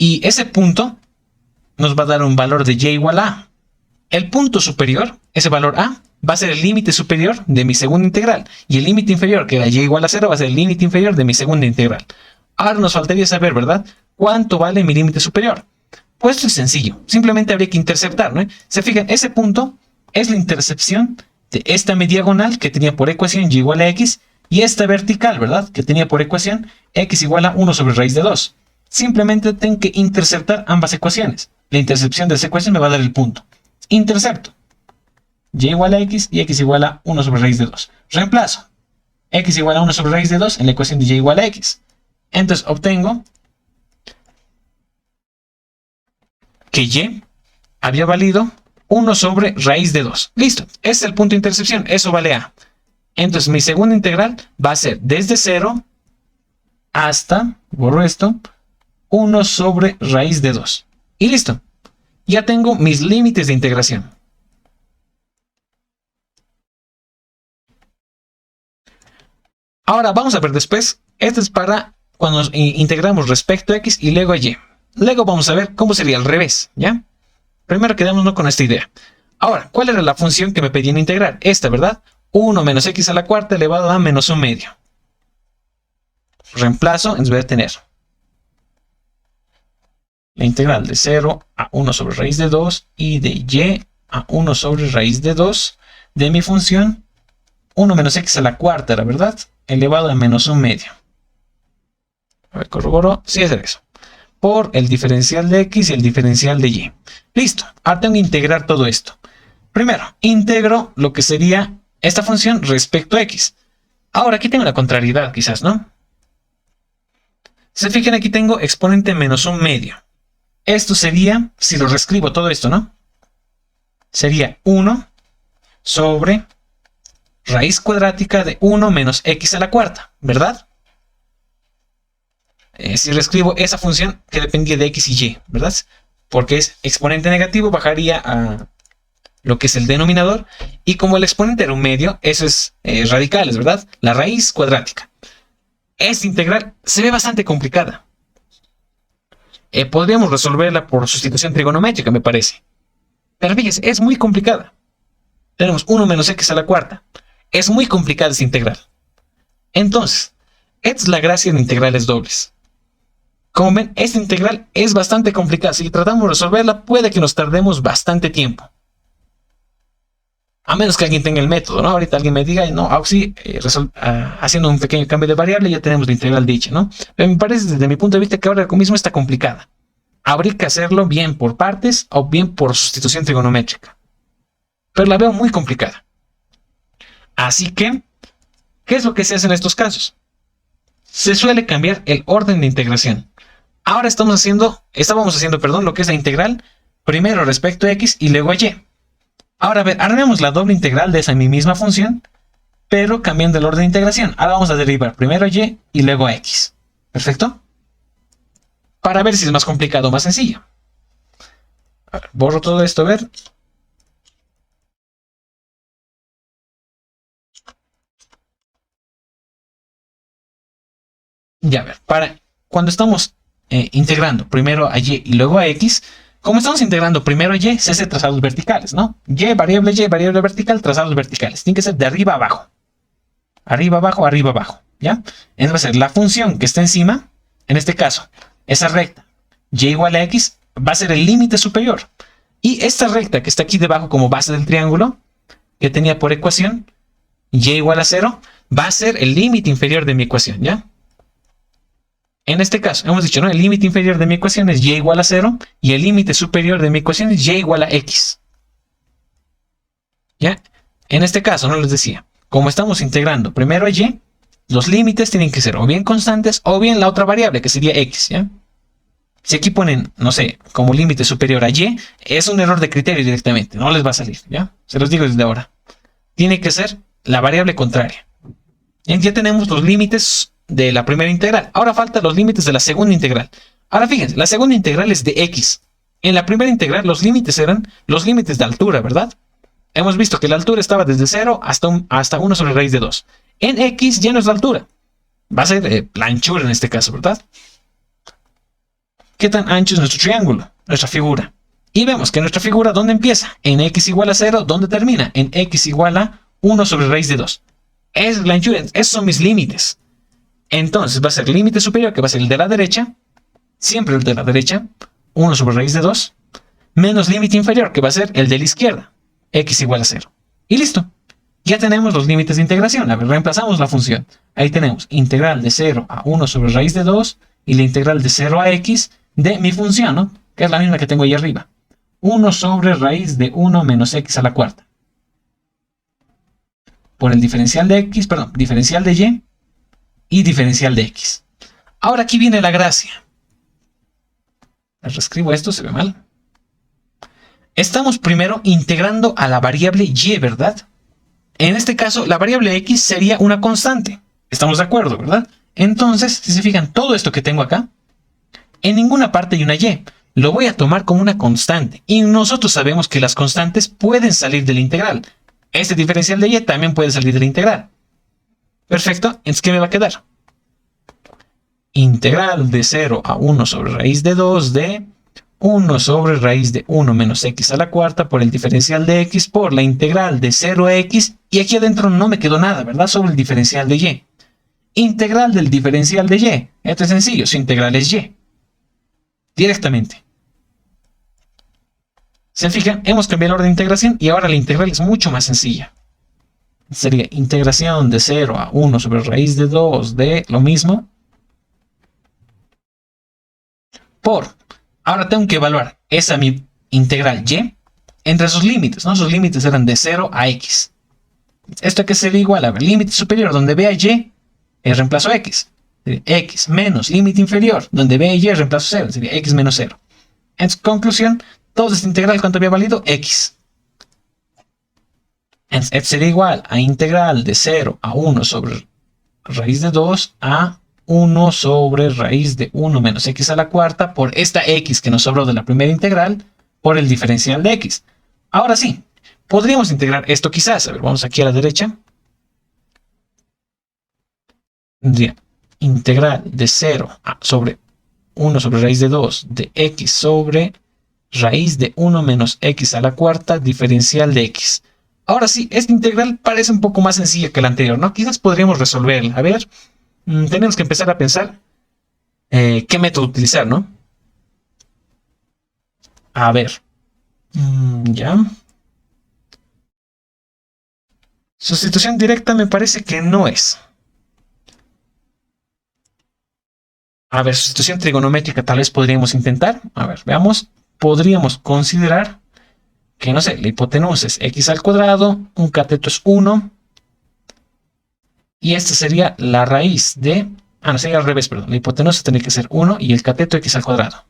Y ese punto nos va a dar un valor de y igual a. El punto superior, ese valor a, va a ser el límite superior de mi segunda integral. Y el límite inferior, que era y igual a 0, va a ser el límite inferior de mi segunda integral. Ahora nos faltaría saber, ¿verdad?, cuánto vale mi límite superior. Pues esto es sencillo. Simplemente habría que interceptar, ¿no? Se fijan, ese punto es la intercepción de esta diagonal que tenía por ecuación y igual a x, y esta vertical, ¿verdad?, que tenía por ecuación x igual a 1 sobre raíz de 2. Simplemente tengo que interceptar ambas ecuaciones. La intercepción de esa ecuación me va a dar el punto. Intercepto y igual a x y x igual a 1 sobre raíz de 2. Reemplazo x igual a 1 sobre raíz de 2 en la ecuación de y igual a x. Entonces obtengo que y había valido 1 sobre raíz de 2. Listo, ese es el punto de intercepción, eso vale a. Entonces mi segunda integral va a ser desde 0 hasta, borro esto, 1 sobre raíz de 2. Y listo, ya tengo mis límites de integración. Ahora vamos a ver después, esto es para cuando integramos respecto a x y luego a y. Luego vamos a ver cómo sería al revés, ¿ya? Primero quedémonos con esta idea. Ahora, ¿cuál era la función que me pedían integrar? Esta, ¿verdad? 1 menos x a la cuarta elevado a menos 1 medio. Reemplazo, entonces voy a tener la integral de 0 a 1 sobre raíz de 2 y de y a 1 sobre raíz de 2 de mi función 1 menos x a la cuarta, ¿era verdad?, elevado a menos 1 medio. A ver, corroboro, sí es eso. Por el diferencial de x y el diferencial de y. Listo, ahora tengo que integrar todo esto. Primero, integro lo que sería esta función respecto a x. Ahora aquí tengo la contrariedad quizás, ¿no? Se fijan, aquí tengo exponente menos 1 medio. Esto sería, si lo reescribo todo esto, ¿no?, sería 1 sobre raíz cuadrática de 1 menos x a la cuarta, ¿verdad? Si reescribo esa función que dependía de x y y, ¿verdad? Porque es exponente negativo, bajaría a lo que es el denominador. Y como el exponente era un medio, eso es radicales, ¿verdad? La raíz cuadrática. Esta integral se ve bastante complicada. Podríamos resolverla por sustitución trigonométrica, me parece. Pero fíjense, es muy complicada. Tenemos 1 menos x a la cuarta. Es muy complicada esta integral. Entonces, esta es la gracia de integrales dobles. Como ven, esta integral es bastante complicada. Si tratamos de resolverla, puede que nos tardemos bastante tiempo. A menos que alguien tenga el método, ¿no? Ahorita alguien me diga, no, sí, haciendo un pequeño cambio de variable ya tenemos la integral dicha, ¿no? Pero me parece desde mi punto de vista que ahora mismo está complicada. Habría que hacerlo bien por partes o bien por sustitución trigonométrica. Pero la veo muy complicada. Así que, ¿qué es lo que se hace en estos casos? Se suele cambiar el orden de integración. Ahora estábamos haciendo, lo que es la integral, primero respecto a x y luego a y. Ahora, a ver, armemos la doble integral de esa misma función, pero cambiando el orden de integración. Ahora vamos a derivar primero a y y luego a x. ¿Perfecto? Para ver si es más complicado o más sencillo. A ver, borro todo esto, a ver. Ya, a ver, cuando estamos integrando primero a y y luego a x, como estamos integrando primero a y, se hace trazados verticales, ¿no? Y, variable vertical, trazados verticales. Tiene que ser de arriba a abajo. Arriba, abajo, arriba, abajo. ¿Ya? Entonces va a ser la función que está encima, en este caso, esa recta, y igual a x, va a ser el límite superior. Y esta recta que está aquí debajo como base del triángulo, que tenía por ecuación, y igual a 0, va a ser el límite inferior de mi ecuación, ¿ya? En este caso, hemos dicho, ¿no? El límite inferior de mi ecuación es y igual a 0 y el límite superior de mi ecuación es y igual a x. ¿Ya? En este caso, no les decía, como estamos integrando primero a y, los límites tienen que ser o bien constantes o bien la otra variable, que sería x, ¿ya? Si aquí ponen, no sé, como límite superior a y, es un error de criterio directamente, no les va a salir, ¿ya? Se los digo desde ahora. Tiene que ser la variable contraria. Ya tenemos los límites de la primera integral. Ahora faltan los límites de la segunda integral. Ahora fíjense, la segunda integral es de x. En la primera integral los límites eran los límites de altura, ¿verdad? Hemos visto que la altura estaba desde 0 hasta 1 sobre raíz de 2. En x ya no es la altura. Va a ser la anchura en este caso, ¿verdad? qué tan ancho es nuestro triángulo, nuestra figura. Y vemos que nuestra figura, ¿dónde empieza? En x igual a 0, ¿dónde termina? En x igual a 1 sobre raíz de 2. Es la anchura, esos son mis límites. Entonces va a ser el límite superior, que va a ser el de la derecha, siempre el de la derecha, 1 sobre raíz de 2, menos límite inferior, que va a ser el de la izquierda, x igual a 0. Y listo. Ya tenemos los límites de integración. A ver, reemplazamos la función. Ahí tenemos integral de 0 a 1 sobre raíz de 2 y la integral de 0 a x de mi función, ¿no? Que es la misma que tengo ahí arriba. 1 sobre raíz de 1 menos x a la cuarta. Por el diferencial de x, perdón, diferencial de y diferencial de x. Ahora aquí viene la gracia. Reescribo esto, se ve mal. Estamos primero integrando a la variable y, ¿verdad? En este caso, la variable x sería una constante. Estamos de acuerdo, ¿verdad? Entonces, si se fijan, todo esto que tengo acá, en ninguna parte hay una y. Lo voy a tomar como una constante. Y nosotros sabemos que las constantes pueden salir de la integral. Este diferencial de y también puede salir de la integral. Perfecto. Entonces, ¿qué me va a quedar? Integral de 0 a 1 sobre raíz de 2 de 1 sobre raíz de 1 menos x a la cuarta por el diferencial de x por la integral de 0 a x. Y aquí adentro no me quedó nada, ¿verdad? Sobre el diferencial de y. Integral del diferencial de y. Esto es sencillo, su integral es y. Directamente. ¿Se fijan? Hemos cambiado el orden de integración y ahora la integral es mucho más sencilla. Sería integración de 0 a 1 sobre raíz de 2 de lo mismo. Por, ahora tengo que evaluar esa mi integral y entre sus límites, ¿no? Sus límites eran de 0 a x. Esto que sería igual a ver, límite superior donde vea y, reemplazo x. Sería x menos límite inferior donde vea y, reemplazo 0. Sería x menos 0. En conclusión, todo esta integral, ¿cuánto había valido? X. Entonces, f sería igual a integral de 0 a 1 sobre raíz de 2 a 1 sobre raíz de 1 menos x a la cuarta por esta x que nos sobró de la primera integral por el diferencial de x. Ahora sí, podríamos integrar esto quizás. A ver, vamos aquí a la derecha. Tendría integral de 0 sobre 1 sobre raíz de 2 de x sobre raíz de 1 menos x a la cuarta diferencial de x. Ahora sí, esta integral parece un poco más sencilla que la anterior, ¿no? Quizás podríamos resolverla. A ver, tenemos que empezar a pensar qué método utilizar, ¿no? A ver, ya. Sustitución directa me parece que no es. A ver, sustitución trigonométrica tal vez podríamos intentar. A ver, veamos. Podríamos considerar que, no sé, la hipotenusa es x al cuadrado, un cateto es 1, y esta sería la raíz de... no, sería al revés, perdón. La hipotenusa tendría que ser 1 y el cateto x al cuadrado.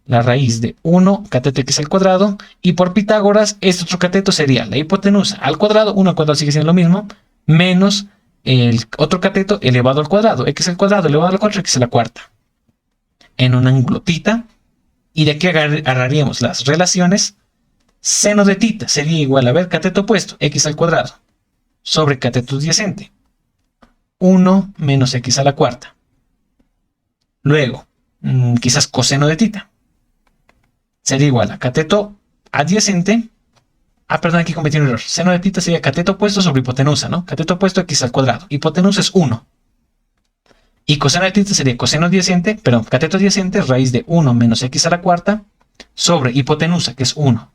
La raíz de 1, cateto x al cuadrado, y por Pitágoras, este otro cateto sería la hipotenusa al cuadrado, 1 al cuadrado sigue siendo lo mismo, menos el otro cateto elevado al cuadrado, x al cuadrado elevado al 4, x a la cuarta. En un ángulo θ. Y de aquí agarraríamos las relaciones. Seno de θ sería igual a ver cateto opuesto, x al cuadrado, sobre cateto adyacente, 1 menos x a la cuarta. Luego, quizás coseno de θ sería igual a cateto adyacente. Perdón, aquí cometí un error. Seno de θ sería cateto opuesto sobre hipotenusa, ¿no? Cateto opuesto x al cuadrado. Hipotenusa es 1. Y coseno de θ sería coseno adyacente, perdón, cateto adyacente, raíz de 1 menos x a la cuarta, sobre hipotenusa, que es 1.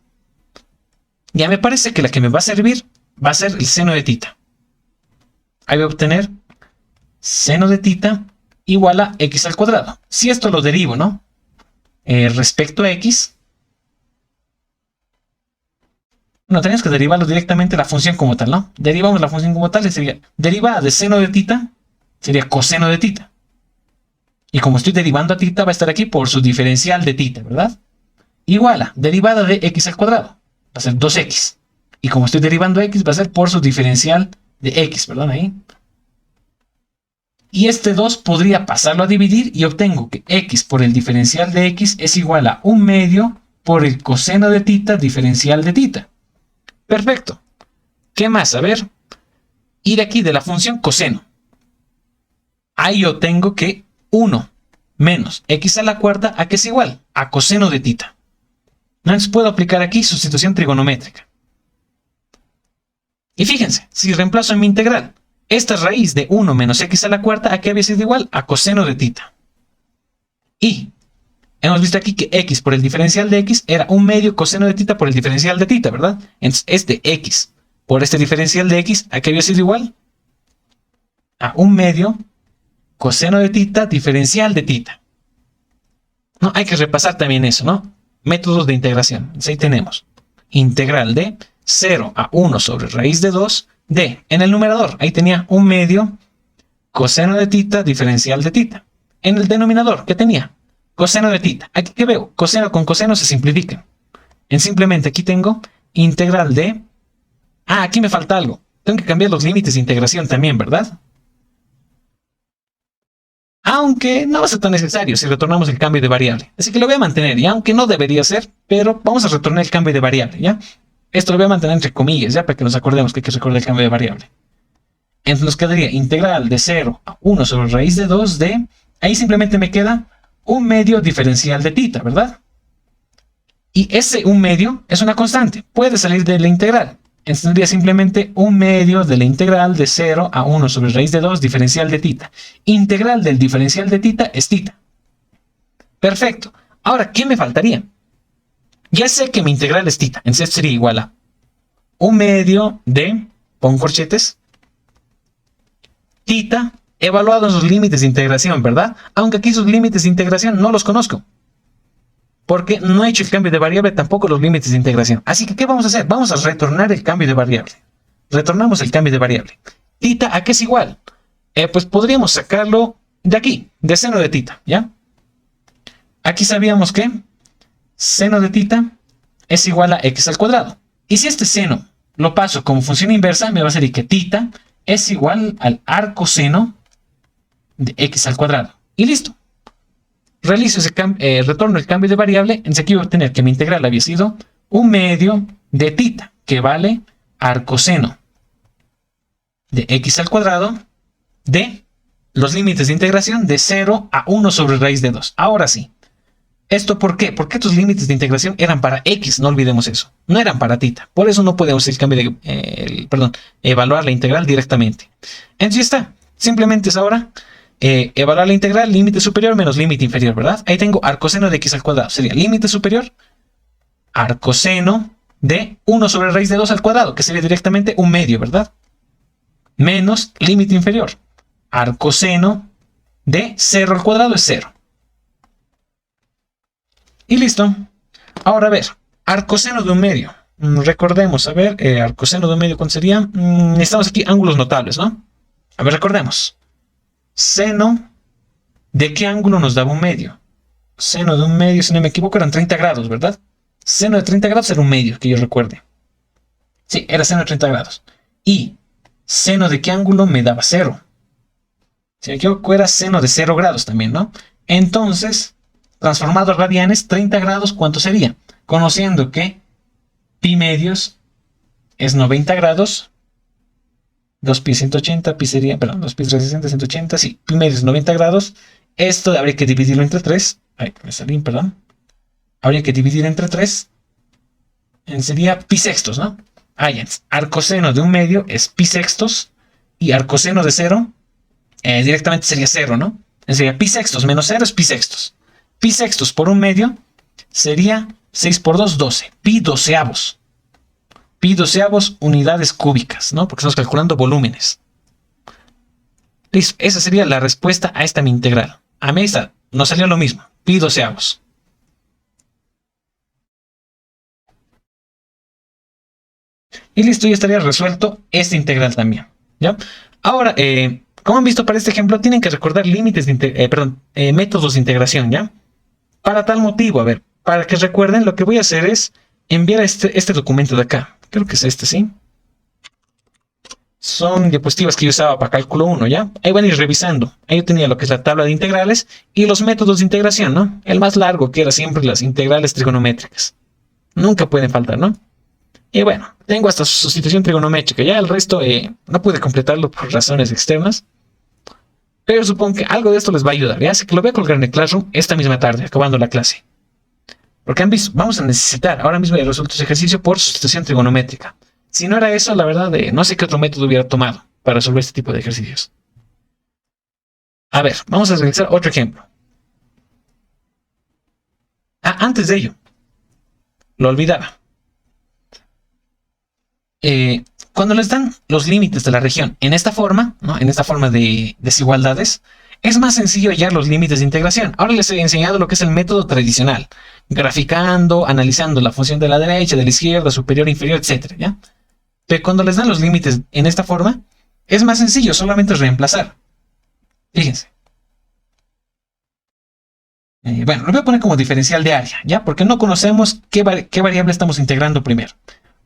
Ya me parece que la que me va a servir va a ser el seno de θ. Ahí voy a obtener seno de θ igual a x al cuadrado. Si esto lo derivo, ¿no? Respecto a x. No, tenemos que derivarlo directamente la función como tal, ¿no? Derivamos la función como tal y sería derivada de seno de θ. Sería coseno de θ. Y como estoy derivando a θ, va a estar aquí por su diferencial de θ, ¿verdad? Igual a derivada de x al cuadrado. Va a ser 2x. Y como estoy derivando x, va a ser por su diferencial de x, perdón, ahí. Y este 2 podría pasarlo a dividir y obtengo que x por el diferencial de x es igual a 1 medio por el coseno de θ diferencial de θ. Perfecto. ¿Qué más? A ver. Ir aquí de la función coseno. Ahí yo tengo que 1 menos x a la cuarta, ¿a qué es igual? A coseno de tita. Entonces puedo aplicar aquí sustitución trigonométrica. Y fíjense, si reemplazo en mi integral esta raíz de 1 menos x a la cuarta, ¿a qué había sido igual? A coseno de tita. Y hemos visto aquí que x por el diferencial de x era 1/2 coseno de tita por el diferencial de tita, ¿verdad? Entonces este x por este diferencial de x, ¿a qué había sido igual? A 1/2 coseno de tita diferencial de tita. ¿No? Hay que repasar también eso, ¿no? Métodos de integración. Entonces ahí tenemos integral de 0 a 1 sobre raíz de 2 de, en el numerador, ahí tenía 1/2 coseno de tita diferencial de tita. En el denominador, ¿qué tenía? Coseno de tita. Aquí que veo, coseno con coseno se simplifican. Simplemente aquí tengo integral de... Ah, aquí me falta algo. Tengo que cambiar los límites de integración también, ¿verdad? Aunque no va a ser tan necesario si retornamos el cambio de variable. Así que lo voy a mantener, ¿ya? Aunque no debería ser, pero vamos a retornar el cambio de variable, ¿ya? Esto lo voy a mantener entre comillas, ¿ya? Para que nos acordemos que hay que recordar el cambio de variable. Entonces nos quedaría integral de 0 a 1 sobre raíz de 2 de... Ahí simplemente me queda 1/2 diferencial de tita, ¿verdad? Y ese 1/2 es una constante, puede salir de la integral. Entonces tendría simplemente 1/2 de la integral de 0 a 1 sobre raíz de 2 diferencial de tita. Integral del diferencial de tita es tita. Perfecto. Ahora, ¿qué me faltaría? Ya sé que mi integral es tita, entonces sería igual a 1/2 de, pon corchetes, tita, evaluados los límites de integración, ¿verdad? Aunque aquí sus límites de integración no los conozco, porque no he hecho el cambio de variable, tampoco los límites de integración. Así que, ¿qué vamos a hacer? Vamos a retornar el cambio de variable. Retornamos el cambio de variable. Tita, ¿a qué es igual? Pues podríamos sacarlo de aquí, de seno de tita, ¿ya? Aquí sabíamos que seno de tita es igual a x al cuadrado. Y si este seno lo paso como función inversa, me va a salir que tita es igual al arcoseno de x al cuadrado. Y listo. Realizo ese retorno el cambio de variable. Entonces aquí voy a obtener que mi integral había sido 1/2 de tita, que vale arcoseno de x al cuadrado de los límites de integración de 0 a 1 sobre raíz de 2. Ahora sí. ¿Esto por qué? Porque estos límites de integración eran para x, no olvidemos eso. No eran para tita. Por eso no podemos el cambio de, evaluar la integral directamente. Entonces ya está. Simplemente es ahora evaluar la integral, límite superior menos límite inferior, ¿verdad? Ahí tengo arcoseno de x al cuadrado. Sería límite superior, arcoseno de 1 sobre raíz de 2 al cuadrado, que sería directamente 1/2, ¿verdad? Menos límite inferior, arcoseno de 0 al cuadrado es 0. Y listo. Ahora a ver, arcoseno de 1/2. Recordemos, a ver, arcoseno de 1/2, ¿cuánto sería? Necesitamos aquí ángulos notables, ¿no? A ver, recordemos. Seno, ¿de qué ángulo nos daba 1/2? Seno de 1/2, si no me equivoco, eran 30 grados, ¿verdad? Seno de 30 grados era 1/2, que yo recuerde. Sí, era seno de 30 grados. Y seno de qué ángulo me daba 0. Si me equivoco, era seno de 0 grados también, ¿no? Entonces, transformado a radianes, 30 grados, ¿cuánto sería? Conociendo que pi medios es 90 grados, 2 pi 180, pi sería, perdón, 2 pi 360, 180, sí, pi medios es 90 grados. Esto habría que dividirlo entre 3. Ay, me salí, perdón. Habría que dividir entre 3. Sería pi sextos, ¿no? Arcoseno de 1/2 es pi sextos. Y arcoseno de 0 directamente sería 0, ¿no? Sería pi sextos menos 0 es pi sextos. Pi sextos por 1/2 sería 6 por 2, 12. Pi doceavos. Pi doceavos unidades cúbicas, ¿no? Porque estamos calculando volúmenes. Listo. Esa sería la respuesta a esta mi integral. A mí esta nos salió lo mismo. Pi doceavos. Y listo, ya estaría resuelto esta integral también, ¿ya? Ahora, como han visto para este ejemplo, tienen que recordar límites de métodos de integración, ¿ya? Para tal motivo, a ver, para que recuerden, lo que voy a hacer es enviar este documento de acá. Creo que es este, ¿sí? Son diapositivas que yo usaba para cálculo 1, ¿ya? Ahí van a ir revisando. Ahí yo tenía lo que es la tabla de integrales y los métodos de integración, ¿no? El más largo, que era siempre las integrales trigonométricas. Nunca pueden faltar, ¿no? Y bueno, tengo hasta sustitución trigonométrica. Ya el resto no pude completarlo por razones externas. Pero supongo que algo de esto les va a ayudar. Ya sé que lo voy a colgar en el Classroom esta misma tarde, acabando la clase. Porque han visto, vamos a necesitar ahora mismo el resultado de ejercicio por sustitución trigonométrica. Si no era eso, la verdad, no sé qué otro método hubiera tomado para resolver este tipo de ejercicios. A ver, vamos a realizar otro ejemplo. Antes de ello, lo olvidaba. Cuando les dan los límites de la región en esta forma, ¿no? En esta forma de desigualdades, es más sencillo hallar los límites de integración. Ahora les he enseñado lo que es el método tradicional, graficando, analizando la función de la derecha, de la izquierda, superior, inferior, etc. ¿Ya? Pero cuando les dan los límites en esta forma, es más sencillo, solamente reemplazar. Fíjense. Bueno, lo voy a poner como diferencial de área, ¿ya? Porque no conocemos qué variable estamos integrando primero.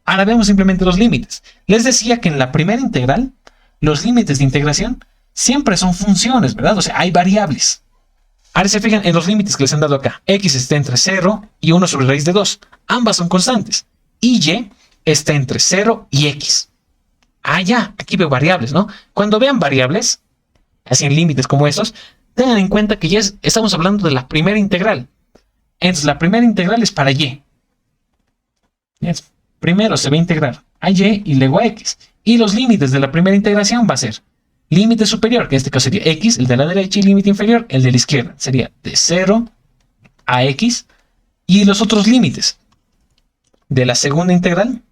Ahora vemos simplemente los límites. Les decía que en la primera integral, los límites de integración siempre son funciones, ¿verdad? O sea, hay variables. Ahora se fijan en los límites que les han dado acá. X está entre 0 y 1 sobre raíz de 2. Ambas son constantes. Y Y está entre 0 y X. Ya, aquí veo variables, ¿no? Cuando vean variables, así en límites como estos, tengan en cuenta que ya estamos hablando de la primera integral. Entonces, la primera integral es para Y. Primero se va a integrar a Y y luego a X. Y los límites de la primera integración va a ser límite superior, que en este caso sería X, el de la derecha, y límite inferior, el de la izquierda. Sería de 0 a X. Y los otros límites de la segunda integral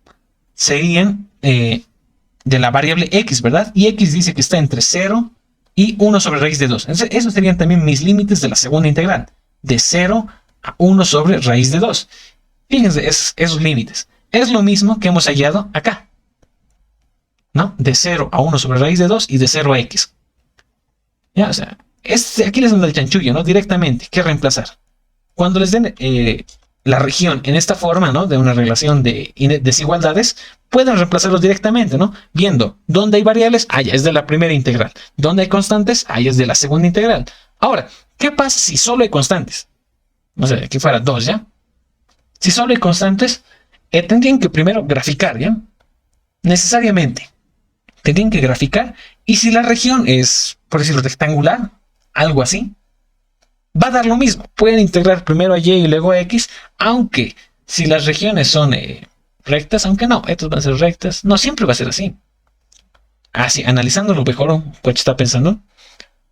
serían de la variable X, ¿verdad? Y X dice que está entre 0 y 1 sobre raíz de 2. Entonces, esos serían también mis límites de la segunda integral. De 0 a 1 sobre raíz de 2. Fíjense, esos límites. Es lo mismo que hemos hallado acá, ¿no? De 0 a 1 sobre raíz de 2 y de 0 a X. Ya, o sea, aquí les dan el chanchullo, ¿no? Directamente, ¿qué reemplazar? Cuando les den la región en esta forma, ¿no? De una relación de desigualdades, pueden reemplazarlos directamente, ¿no? Viendo dónde hay variables, ya es de la primera integral. Dónde hay constantes, ya es de la segunda integral. Ahora, ¿qué pasa si solo hay constantes? No sé, aquí fuera 2, ¿ya? Si solo hay constantes, tendrían que primero graficar, ¿ya? Necesariamente. Tendrían que graficar. Y si la región es, por decirlo, rectangular, algo así, va a dar lo mismo. Pueden integrar primero a Y y luego a X, aunque si las regiones son rectas, aunque no, estas van a ser rectas. No, siempre va a ser así. Así, analizándolo mejor, pues está pensando.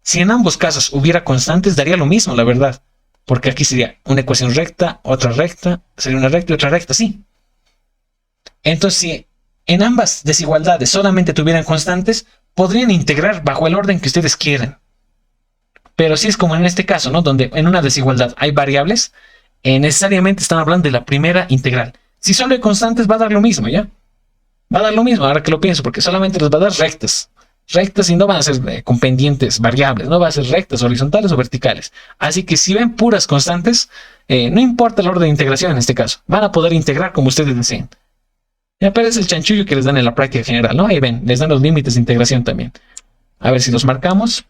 Si en ambos casos hubiera constantes, daría lo mismo, la verdad. Porque aquí sería una ecuación recta, otra recta, sería una recta y otra recta, sí. Entonces, si en ambas desigualdades solamente tuvieran constantes, podrían integrar bajo el orden que ustedes quieran. Pero si es como en este caso, ¿no? Donde en una desigualdad hay variables, necesariamente están hablando de la primera integral. Si solo hay constantes, va a dar lo mismo, ¿ya? Va a dar lo mismo, ahora que lo pienso, porque solamente les va a dar rectas. Rectas y no van a ser con pendientes variables, no van a ser rectas, horizontales o verticales. Así que si ven puras constantes, no importa el orden de integración en este caso, van a poder integrar como ustedes deseen. Ya, pero es el chanchullo que les dan en la práctica general, ¿no? Ahí ven, les dan los límites de integración también. A ver si los marcamos.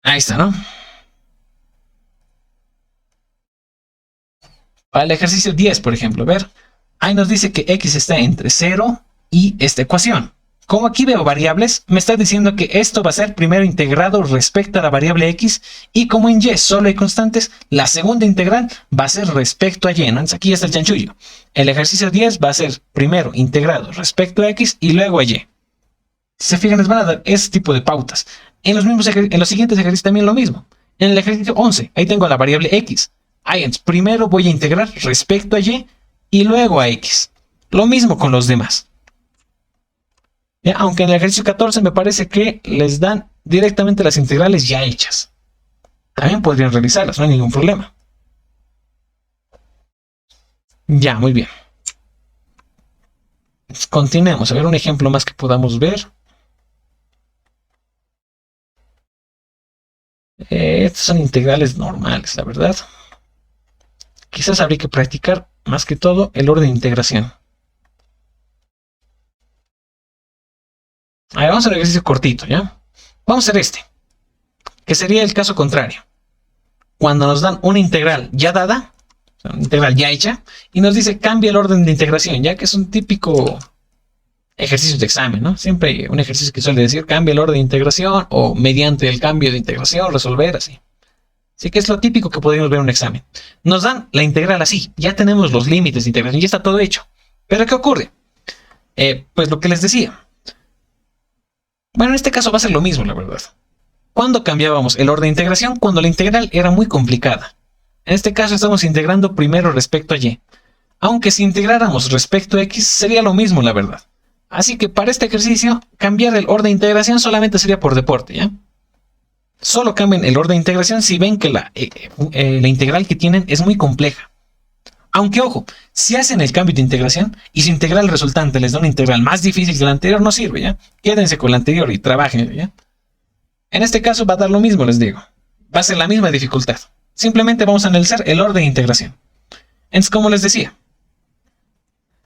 Ahí está, ¿no? Para el ejercicio 10, por ejemplo, ver, ahí nos dice que X está entre 0 y esta ecuación. Como aquí veo variables, me está diciendo que esto va a ser primero integrado respecto a la variable X, y como en Y solo hay constantes, la segunda integral va a ser respecto a Y, ¿no? Entonces aquí está el chanchullo. El ejercicio 10 va a ser primero integrado respecto a X y luego a Y. Si se fijan, les van a dar ese tipo de pautas. En los siguientes ejercicios también lo mismo. En el ejercicio 11, ahí tengo la variable X. Entonces primero voy a integrar respecto a Y y luego a X. Lo mismo con los demás. ¿Ya? Aunque en el ejercicio 14 me parece que les dan directamente las integrales ya hechas. También podrían realizarlas, no hay ningún problema. Ya, muy bien. Continuemos, a ver un ejemplo más que podamos ver. Estas son integrales normales, la verdad. Quizás habría que practicar más que todo el orden de integración. A ver, vamos a hacer un ejercicio cortito, ¿ya? Vamos a hacer este, que sería el caso contrario. Cuando nos dan una integral ya dada, o sea, una integral ya hecha, y nos dice cambia el orden de integración, ya que es un típico ejercicios de examen, ¿no? Siempre hay un ejercicio que suele decir cambia el orden de integración o mediante el cambio de integración resolver así. Así que es lo típico que podríamos ver en un examen. Nos dan la integral así, ya tenemos los límites de integración, ya está todo hecho. Pero ¿qué ocurre? Pues lo que les decía. Bueno, en este caso va a ser lo mismo, la verdad. ¿Cuándo cambiábamos el orden de integración? Cuando la integral era muy complicada. En este caso estamos integrando primero respecto a y. Aunque si integráramos respecto a x sería lo mismo, la verdad. Así que para este ejercicio, cambiar el orden de integración solamente sería por deporte, ¿ya? Solo cambien el orden de integración si ven que la integral que tienen es muy compleja. Aunque, ojo, si hacen el cambio de integración y su integral resultante les da una integral más difícil que la anterior, no sirve, ¿ya? Quédense con la anterior y trabajen, ¿ya? En este caso va a dar lo mismo, les digo. Va a ser la misma dificultad. Simplemente vamos a analizar el orden de integración. Entonces, como les decía,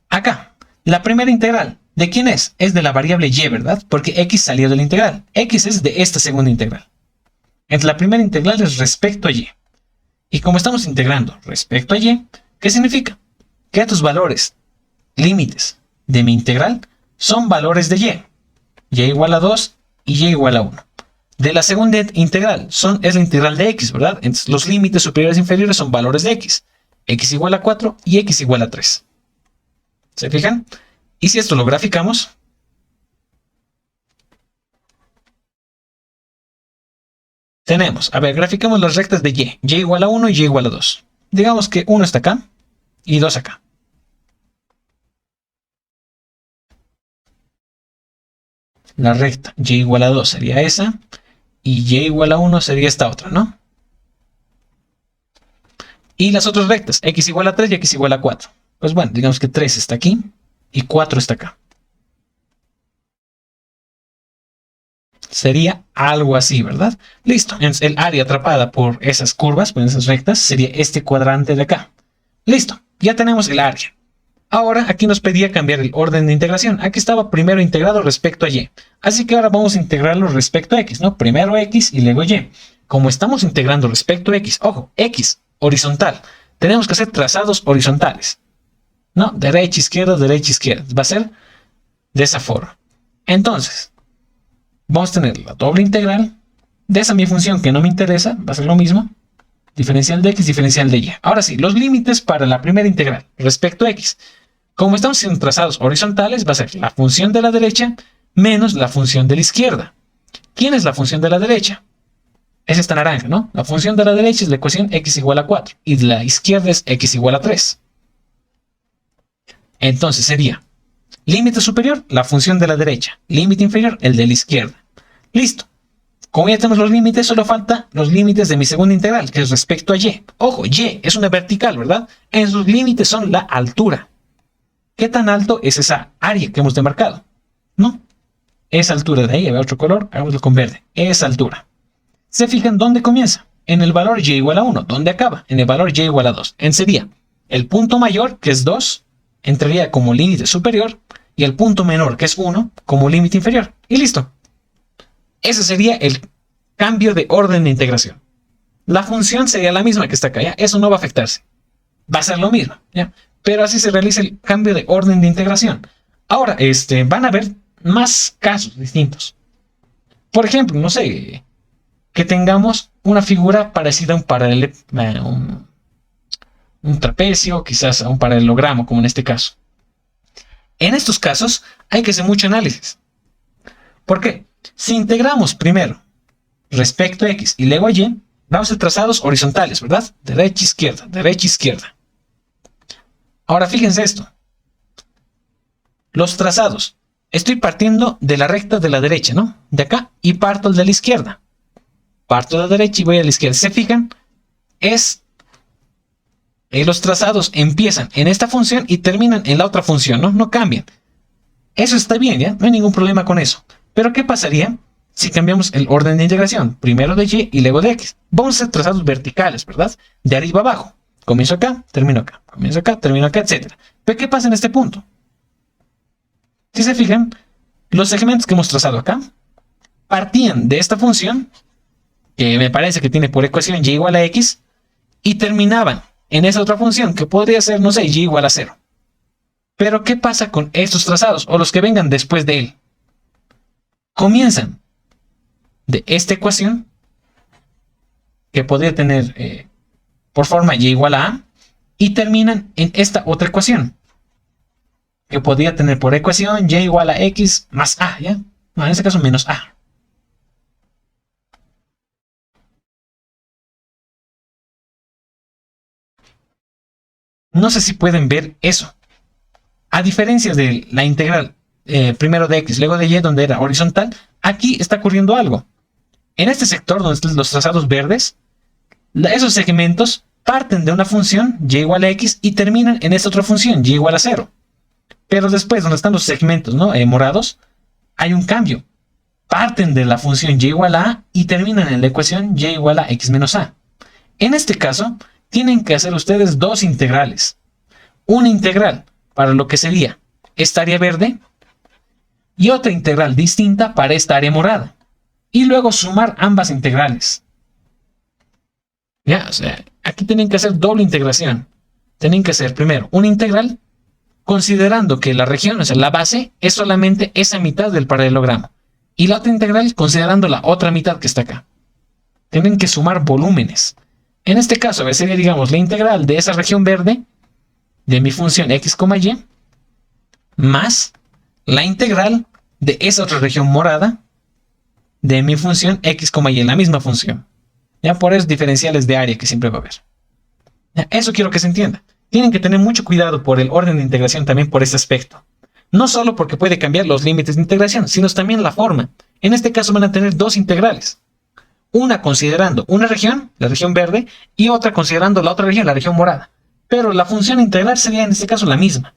acá, la primera integral, ¿de quién es? Es de la variable y, ¿verdad? Porque x salió de la integral. X es de esta segunda integral. Entonces, la primera integral es respecto a y. Y como estamos integrando respecto a y, ¿qué significa? Que estos valores, límites de mi integral, son valores de y. Y igual a 2 y y igual a 1. De la segunda integral es la integral de x, ¿verdad? Entonces, los límites superiores e inferiores son valores de x. X igual a 4 y x igual a 3. ¿Se fijan? Y si esto lo graficamos, tenemos, a ver, graficamos las rectas de y. Y igual a 1 y y igual a 2. Digamos que 1 está acá y 2 acá. La recta y igual a 2 sería esa y y igual a 1 sería esta otra, ¿no? Y las otras rectas, x igual a 3 y x igual a 4. Pues bueno, digamos que 3 está aquí y 4 está acá. Sería algo así, ¿verdad? Listo. Entonces, el área atrapada por esas curvas, por esas rectas, sería este cuadrante de acá. Listo. Ya tenemos el área. Ahora, aquí nos pedía cambiar el orden de integración. Aquí estaba primero integrado respecto a y. Así que ahora vamos a integrarlo respecto a x, ¿no? Primero x y luego y. Como estamos integrando respecto a x, ojo, x, horizontal. Tenemos que hacer trazados horizontales. ¿No? Derecha, izquierda, derecha, izquierda. Va a ser de esa forma. Entonces, vamos a tener la doble integral de esa mi función que no me interesa, va a ser lo mismo, diferencial de x, diferencial de y. Ahora sí, los límites para la primera integral respecto a x. Como estamos haciendo trazados horizontales, va a ser la función de la derecha menos la función de la izquierda. ¿Quién es la función de la derecha? Es esta naranja, ¿no? La función de la derecha es la ecuación x igual a 4 y la izquierda es x igual a 3. Entonces sería límite superior, la función de la derecha. Límite inferior, el de la izquierda. Listo. Como ya tenemos los límites, solo falta los límites de mi segunda integral, que es respecto a y. Ojo, y es una vertical, ¿verdad? En sus límites son la altura. ¿Qué tan alto es esa área que hemos demarcado? ¿No? Esa altura de ahí, a ver otro color, hagámoslo con verde. Esa altura. ¿Se fijan dónde comienza? En el valor y igual a 1. ¿Dónde acaba? En el valor y igual a 2. Sería el punto mayor, que es 2, entraría como límite superior, y el punto menor, que es 1, como límite inferior. Y listo. Ese sería el cambio de orden de integración. La función sería la misma que está acá, ¿ya? Eso no va a afectarse. Va a ser lo mismo, ¿ya? Pero así se realiza el cambio de orden de integración. Ahora, van a haber más casos distintos. Por ejemplo, no sé, que tengamos una figura parecida a un trapecio, quizás a un paralelogramo, como en este caso. En estos casos hay que hacer mucho análisis. ¿Por qué? Si integramos primero respecto a x y luego a y, vamos a hacer trazados horizontales, ¿verdad? Derecha, izquierda, derecha, izquierda. Ahora fíjense esto. Los trazados. Estoy partiendo de la recta de la derecha, ¿no? De acá, y parto de la izquierda. Parto de la derecha y voy a la izquierda. ¿Se fijan? Los trazados empiezan en esta función y terminan en la otra función, ¿no? No cambian. Eso está bien, ¿ya? No hay ningún problema con eso. Pero ¿qué pasaría si cambiamos el orden de integración? Primero de y y luego de x. Vamos a hacer trazados verticales, ¿verdad? De arriba abajo. Comienzo acá, termino acá. Comienzo acá, termino acá, etc. Pero ¿qué pasa en este punto? Si se fijan, los segmentos que hemos trazado acá partían de esta función, que me parece que tiene por ecuación y igual a x, y terminaban en esa otra función, que podría ser, no sé, y igual a 0. Pero ¿qué pasa con estos trazados o los que vengan después de él? Comienzan de esta ecuación, que podría tener por forma y igual a A, y terminan en esta otra ecuación, que podría tener por ecuación y igual a x más a, ¿ya? No, en este caso menos a. No sé si pueden ver eso. A diferencia de la integral primero de x, luego de y, donde era horizontal, aquí está ocurriendo algo. En este sector donde están los trazados verdes, esos segmentos parten de una función y igual a x y terminan en esta otra función y igual a 0. Pero después, donde están los segmentos, ¿no? Morados, hay un cambio. Parten de la función y igual a a y terminan en la ecuación y igual a x menos a. En este caso, tienen que hacer ustedes dos integrales. Una integral para lo que sería esta área verde y otra integral distinta para esta área morada. Y luego sumar ambas integrales. Ya, o sea, aquí tienen que hacer doble integración. Tienen que hacer primero una integral considerando que la región, o sea, la base, es solamente esa mitad del paralelogramo. Y la otra integral considerando la otra mitad que está acá. Tienen que sumar volúmenes. En este caso, a ver, sería, digamos, la integral de esa región verde de mi función x, y más la integral de esa otra región morada de mi función x, y en la misma función. Ya, por esos diferenciales de área que siempre va a haber. Ya, eso quiero que se entienda. Tienen que tener mucho cuidado por el orden de integración también por ese aspecto. No solo porque puede cambiar los límites de integración, sino también la forma. En este caso van a tener dos integrales. Una considerando una región, la región verde, y otra considerando la otra región, la región morada. Pero la función integral sería en este caso la misma.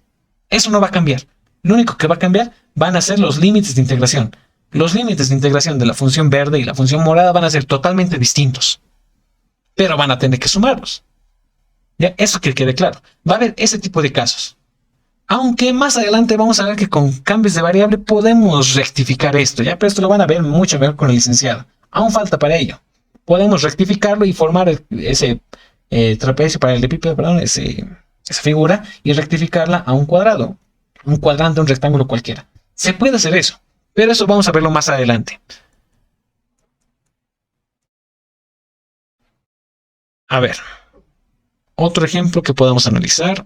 Eso no va a cambiar. Lo único que va a cambiar van a ser los límites de integración. Los límites de integración de la función verde y la función morada van a ser totalmente distintos. Pero van a tener que sumarlos. Ya, eso que quede claro. Va a haber ese tipo de casos. Aunque más adelante vamos a ver que con cambios de variable podemos rectificar esto. Ya, pero esto lo van a ver mucho mejor con el licenciado. Aún falta para ello. Podemos rectificarlo y formar ese trapecio para el epípedo, perdón, esa figura, y rectificarla a un cuadrado. Un cuadrante, un rectángulo cualquiera. Se puede hacer eso. Pero eso vamos a verlo más adelante. A ver. Otro ejemplo que podemos analizar.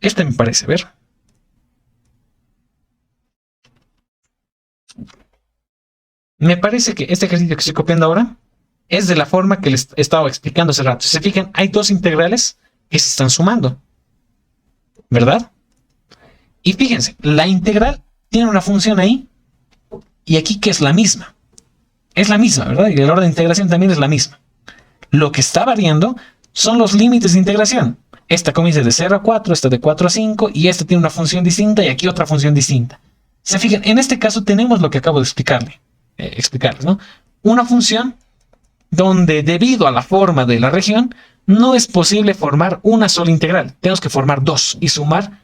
Este me parece, a ver. Me parece que este ejercicio que estoy copiando ahora es de la forma que les estaba explicando hace rato. Si se fijan, hay dos integrales que se están sumando. ¿Verdad? Y fíjense, la integral tiene una función ahí y aquí que es la misma. Es la misma, ¿verdad? Y el orden de integración también es la misma. Lo que está variando son los límites de integración. Esta comienza de 0 a 4, esta de 4 a 5 y esta tiene una función distinta y aquí otra función distinta. Se fijan, en este caso tenemos lo que acabo de explicarles, ¿no? Una función donde debido a la forma de la región no es posible formar una sola integral. Tenemos que formar dos y sumar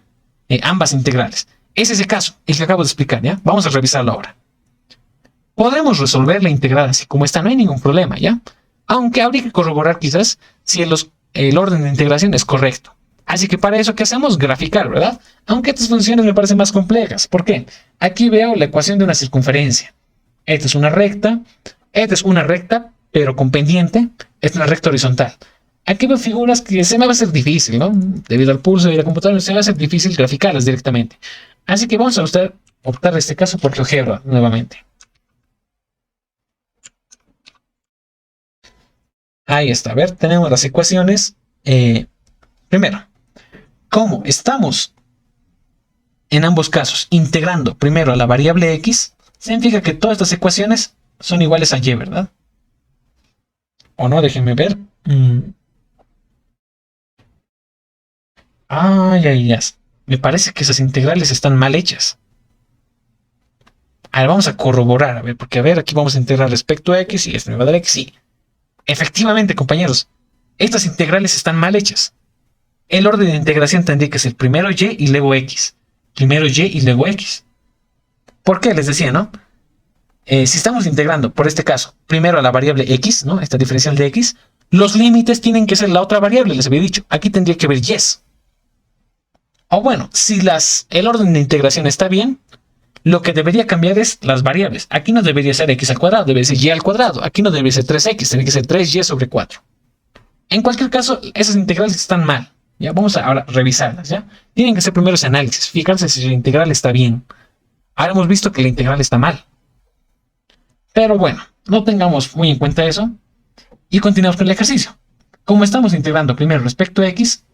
ambas integrales. Es ese caso, el que acabo de explicar, ¿ya? Vamos a revisarlo ahora. Podremos resolver la integral así como está, no hay ningún problema, ¿ya? Aunque habría que corroborar quizás si el orden de integración es correcto. Así que para eso, ¿qué hacemos? Graficar, ¿verdad? Aunque estas funciones me parecen más complejas. ¿Por qué? Aquí veo la ecuación de una circunferencia. Esta es una recta, pero con pendiente. Esta es una recta horizontal. Aquí veo figuras que se me va a hacer difícil, ¿no? Debido al pulso de la computadora, se me va a hacer difícil graficarlas directamente. Así que vamos a optar en este caso por GeoGebra nuevamente. Ahí está, a ver, tenemos las ecuaciones. Primero, como estamos en ambos casos integrando primero a la variable x, significa que todas estas ecuaciones son iguales a y, ¿verdad? ¿O no? Déjenme ver. Ya. Me parece que esas integrales están mal hechas. A ver, vamos a corroborar, a ver, porque a ver, aquí vamos a integrar respecto a x y esto me va a dar x, sí. Efectivamente, compañeros, estas integrales están mal hechas. El orden de integración tendría que ser primero y y luego x. Primero y y luego x. ¿Por qué? Les decía, ¿no? Si estamos integrando, por este caso, primero a la variable x, ¿no? Esta diferencial de x, Los límites tienen que ser la otra variable, les había dicho. Aquí tendría que haber yes. O bueno, si el orden de integración está bien, lo que debería cambiar es las variables. Aquí no debería ser x al cuadrado, debe ser y al cuadrado. Aquí no debería ser 3x, tiene que ser 3y sobre 4. En cualquier caso, esas integrales están mal. Ya vamos a ahora revisarlas, ¿ya? Tienen que hacer primero ese análisis, fijarse si la integral está bien. Ahora hemos visto que la integral está mal. Pero bueno, no tengamos muy en cuenta eso. Y continuamos con el ejercicio. Como estamos integrando primero respecto a x,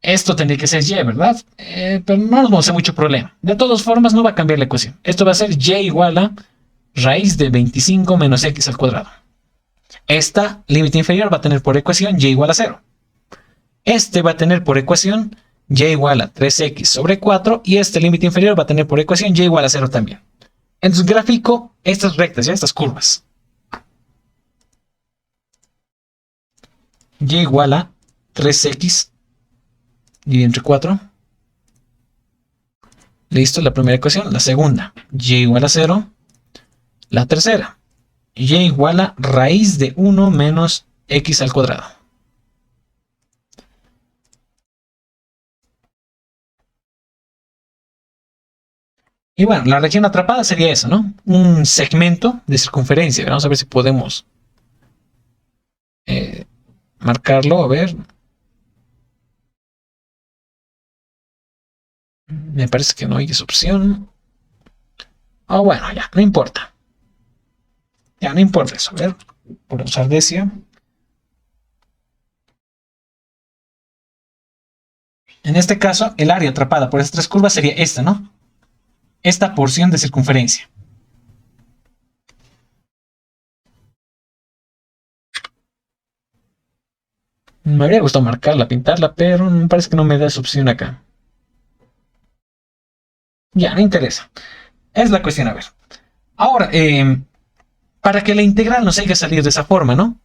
esto tendría que ser y, ¿verdad? Pero no nos vamos a hacer mucho problema. De todas formas, no va a cambiar la ecuación. Esto va a ser y igual a raíz de 25 menos x al cuadrado. Esta límite inferior va a tener por ecuación y igual a 0. Este va a tener por ecuación y igual a 3x sobre 4 y este límite inferior va a tener por ecuación y igual a 0 también. Entonces gráfico estas rectas, ya estas curvas. Y igual a 3x dividido entre 4. Listo, la primera ecuación. La segunda, y igual a 0. La tercera, y igual a raíz de 1 menos x al cuadrado. Y bueno, la región atrapada sería eso, ¿no? Un segmento de circunferencia. Vamos a ver si podemos marcarlo. A ver. Me parece que no hay esa opción. Ah, bueno, ya, no importa. Ya, no importa eso. A ver, por usar Decia. En este caso, el área atrapada por estas tres curvas sería esta, ¿no? Esta porción de circunferencia. Me habría gustado marcarla, pintarla, pero me parece que no me da esa opción acá. Ya, no interesa. Es la cuestión, a ver. Ahora, para que la integral nos haya salido de esa forma, ¿no?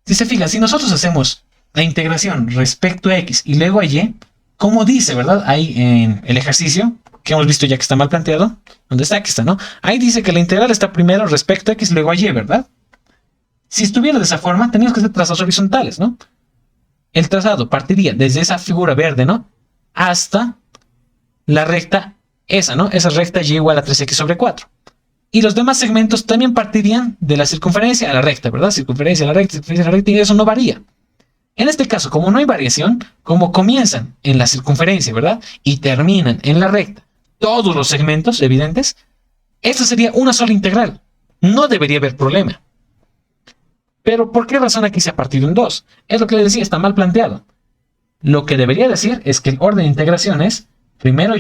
Si se fijan, si nosotros hacemos la integración respecto a x y luego a y, como dice, ¿verdad? Ahí en el ejercicio, que hemos visto ya que está mal planteado. ¿Dónde está? Aquí está, ¿no? Ahí dice que la integral está primero respecto a x, luego a y, ¿verdad? Si estuviera de esa forma, teníamos que hacer trazados horizontales, ¿no? El trazado partiría desde esa figura verde, ¿no? Hasta la recta esa, ¿no? Esa recta y igual a 3x sobre 4. Y los demás segmentos también partirían de la circunferencia a la recta, ¿verdad? Circunferencia a la recta, circunferencia a la recta, y eso no varía. En este caso, como no hay variación, como comienzan en la circunferencia, ¿verdad? Y terminan en la recta, todos los segmentos evidentes, esta sería una sola integral. No debería haber problema. Pero ¿por qué razón aquí se ha partido en dos? Es lo que les decía, está mal planteado. Lo que debería decir es que el orden de integración es primero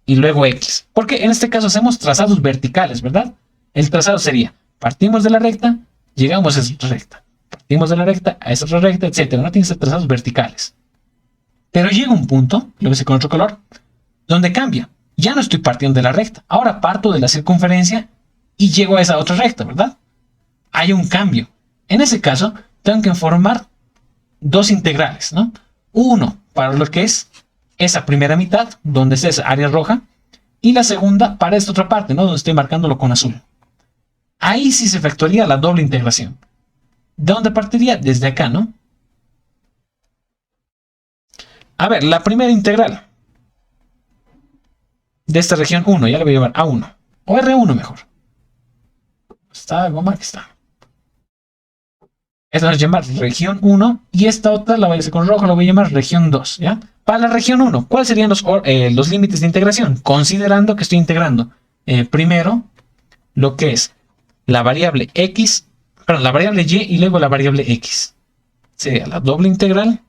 y luego x. Porque en este caso hacemos trazados verticales, ¿verdad? El trazado sería, partimos de la recta, llegamos a esa recta. Partimos de la recta a esa otra recta, etc. No tienen que ser trazados verticales. Pero llega un punto, lo ves con otro color, donde cambia. Ya no estoy partiendo de la recta. Ahora parto de la circunferencia y llego a esa otra recta, ¿verdad? Hay un cambio. En ese caso, tengo que formar dos integrales, ¿no? Uno para lo que es esa primera mitad, donde es esa área roja, y la segunda para esta otra parte, ¿no? Donde estoy marcándolo con azul. Ahí sí se efectuaría la doble integración. ¿De dónde partiría? Desde acá, ¿no? A ver, la primera integral de esta región 1, ya le voy a llamar A1, o R1 mejor. Está, goma, aquí está. Esta la voy a llamar región 1 y esta otra la voy a hacer con rojo, la voy a llamar región 2, ¿ya? Para la región 1, ¿cuáles serían los límites de integración? Considerando que estoy integrando primero lo que es la variable x, perdón, la variable y luego la variable x. Sería la doble integral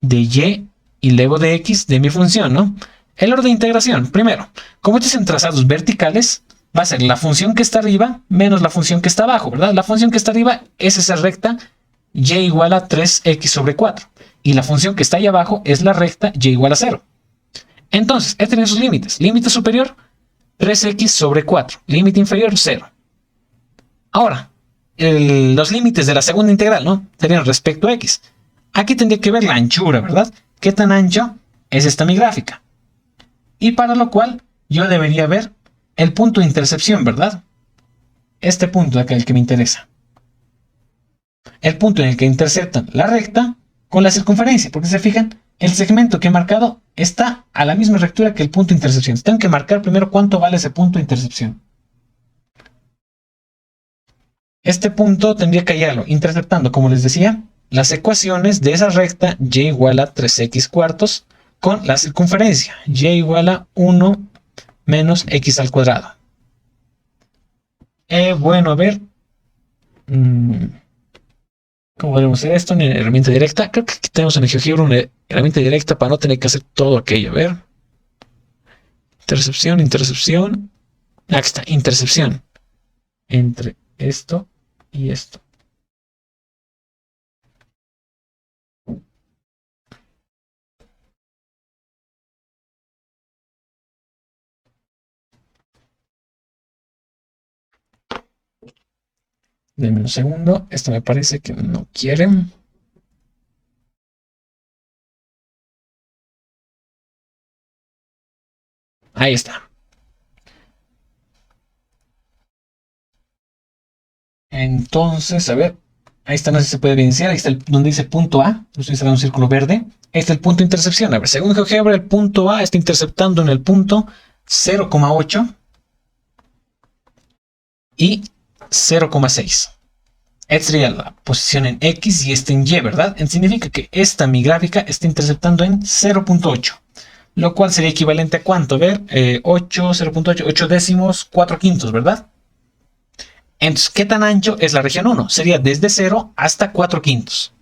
de y luego de x de mi función, ¿no? El orden de integración, primero, como estos son trazados verticales, va a ser la función que está arriba menos la función que está abajo, ¿verdad? La función que está arriba es esa recta y igual a 3x sobre 4. Y la función que está ahí abajo es la recta y igual a 0. Entonces, este tiene sus límites. Límite superior, 3x sobre 4. Límite inferior, 0. Ahora, los límites de la segunda integral, ¿no? Serían respecto a x. Aquí tendría que ver la anchura, ¿verdad? ¿Qué tan ancho es esta mi gráfica? Y para lo cual, yo debería ver el punto de intercepción, ¿verdad? Este punto de acá, el que me interesa. el punto en el que interceptan la recta con la circunferencia, porque se fijan, el segmento que he marcado está a la misma rectura que el punto de intersección. Tengo que marcar primero cuánto vale ese punto de intersección. Este punto tendría que hallarlo interceptando, como les decía, las ecuaciones de esa recta y igual a 3x cuartos con la circunferencia y igual a 1 menos x al cuadrado. Bueno, a ver. ¿Cómo podemos hacer esto en herramienta directa? Creo que aquí tenemos en el GeoGebra una herramienta directa para no tener que hacer todo aquello. A ver. Intercepción, intercepción. Aquí está, intercepción. Entre esto y esto. Denme un segundo. Esto me parece que no quiere. Ahí está. Entonces, a ver. Ahí está, no sé si se puede evidenciar. Ahí está donde dice punto A. Estoy cerrando un círculo verde. Ahí está el punto de intercepción. A ver, según GeoGebra, el punto A está interceptando en el punto 0,8 y 0,6. Esta sería la posición en X y esta en Y, ¿verdad? Significa que esta, mi gráfica, está interceptando en 0,8. Lo cual sería equivalente a ¿cuánto? A ver, 0,8, 8 décimos, 4 quintos, ¿verdad? Entonces, ¿qué tan ancho es la región 1? Sería desde 0 hasta 4 quintos.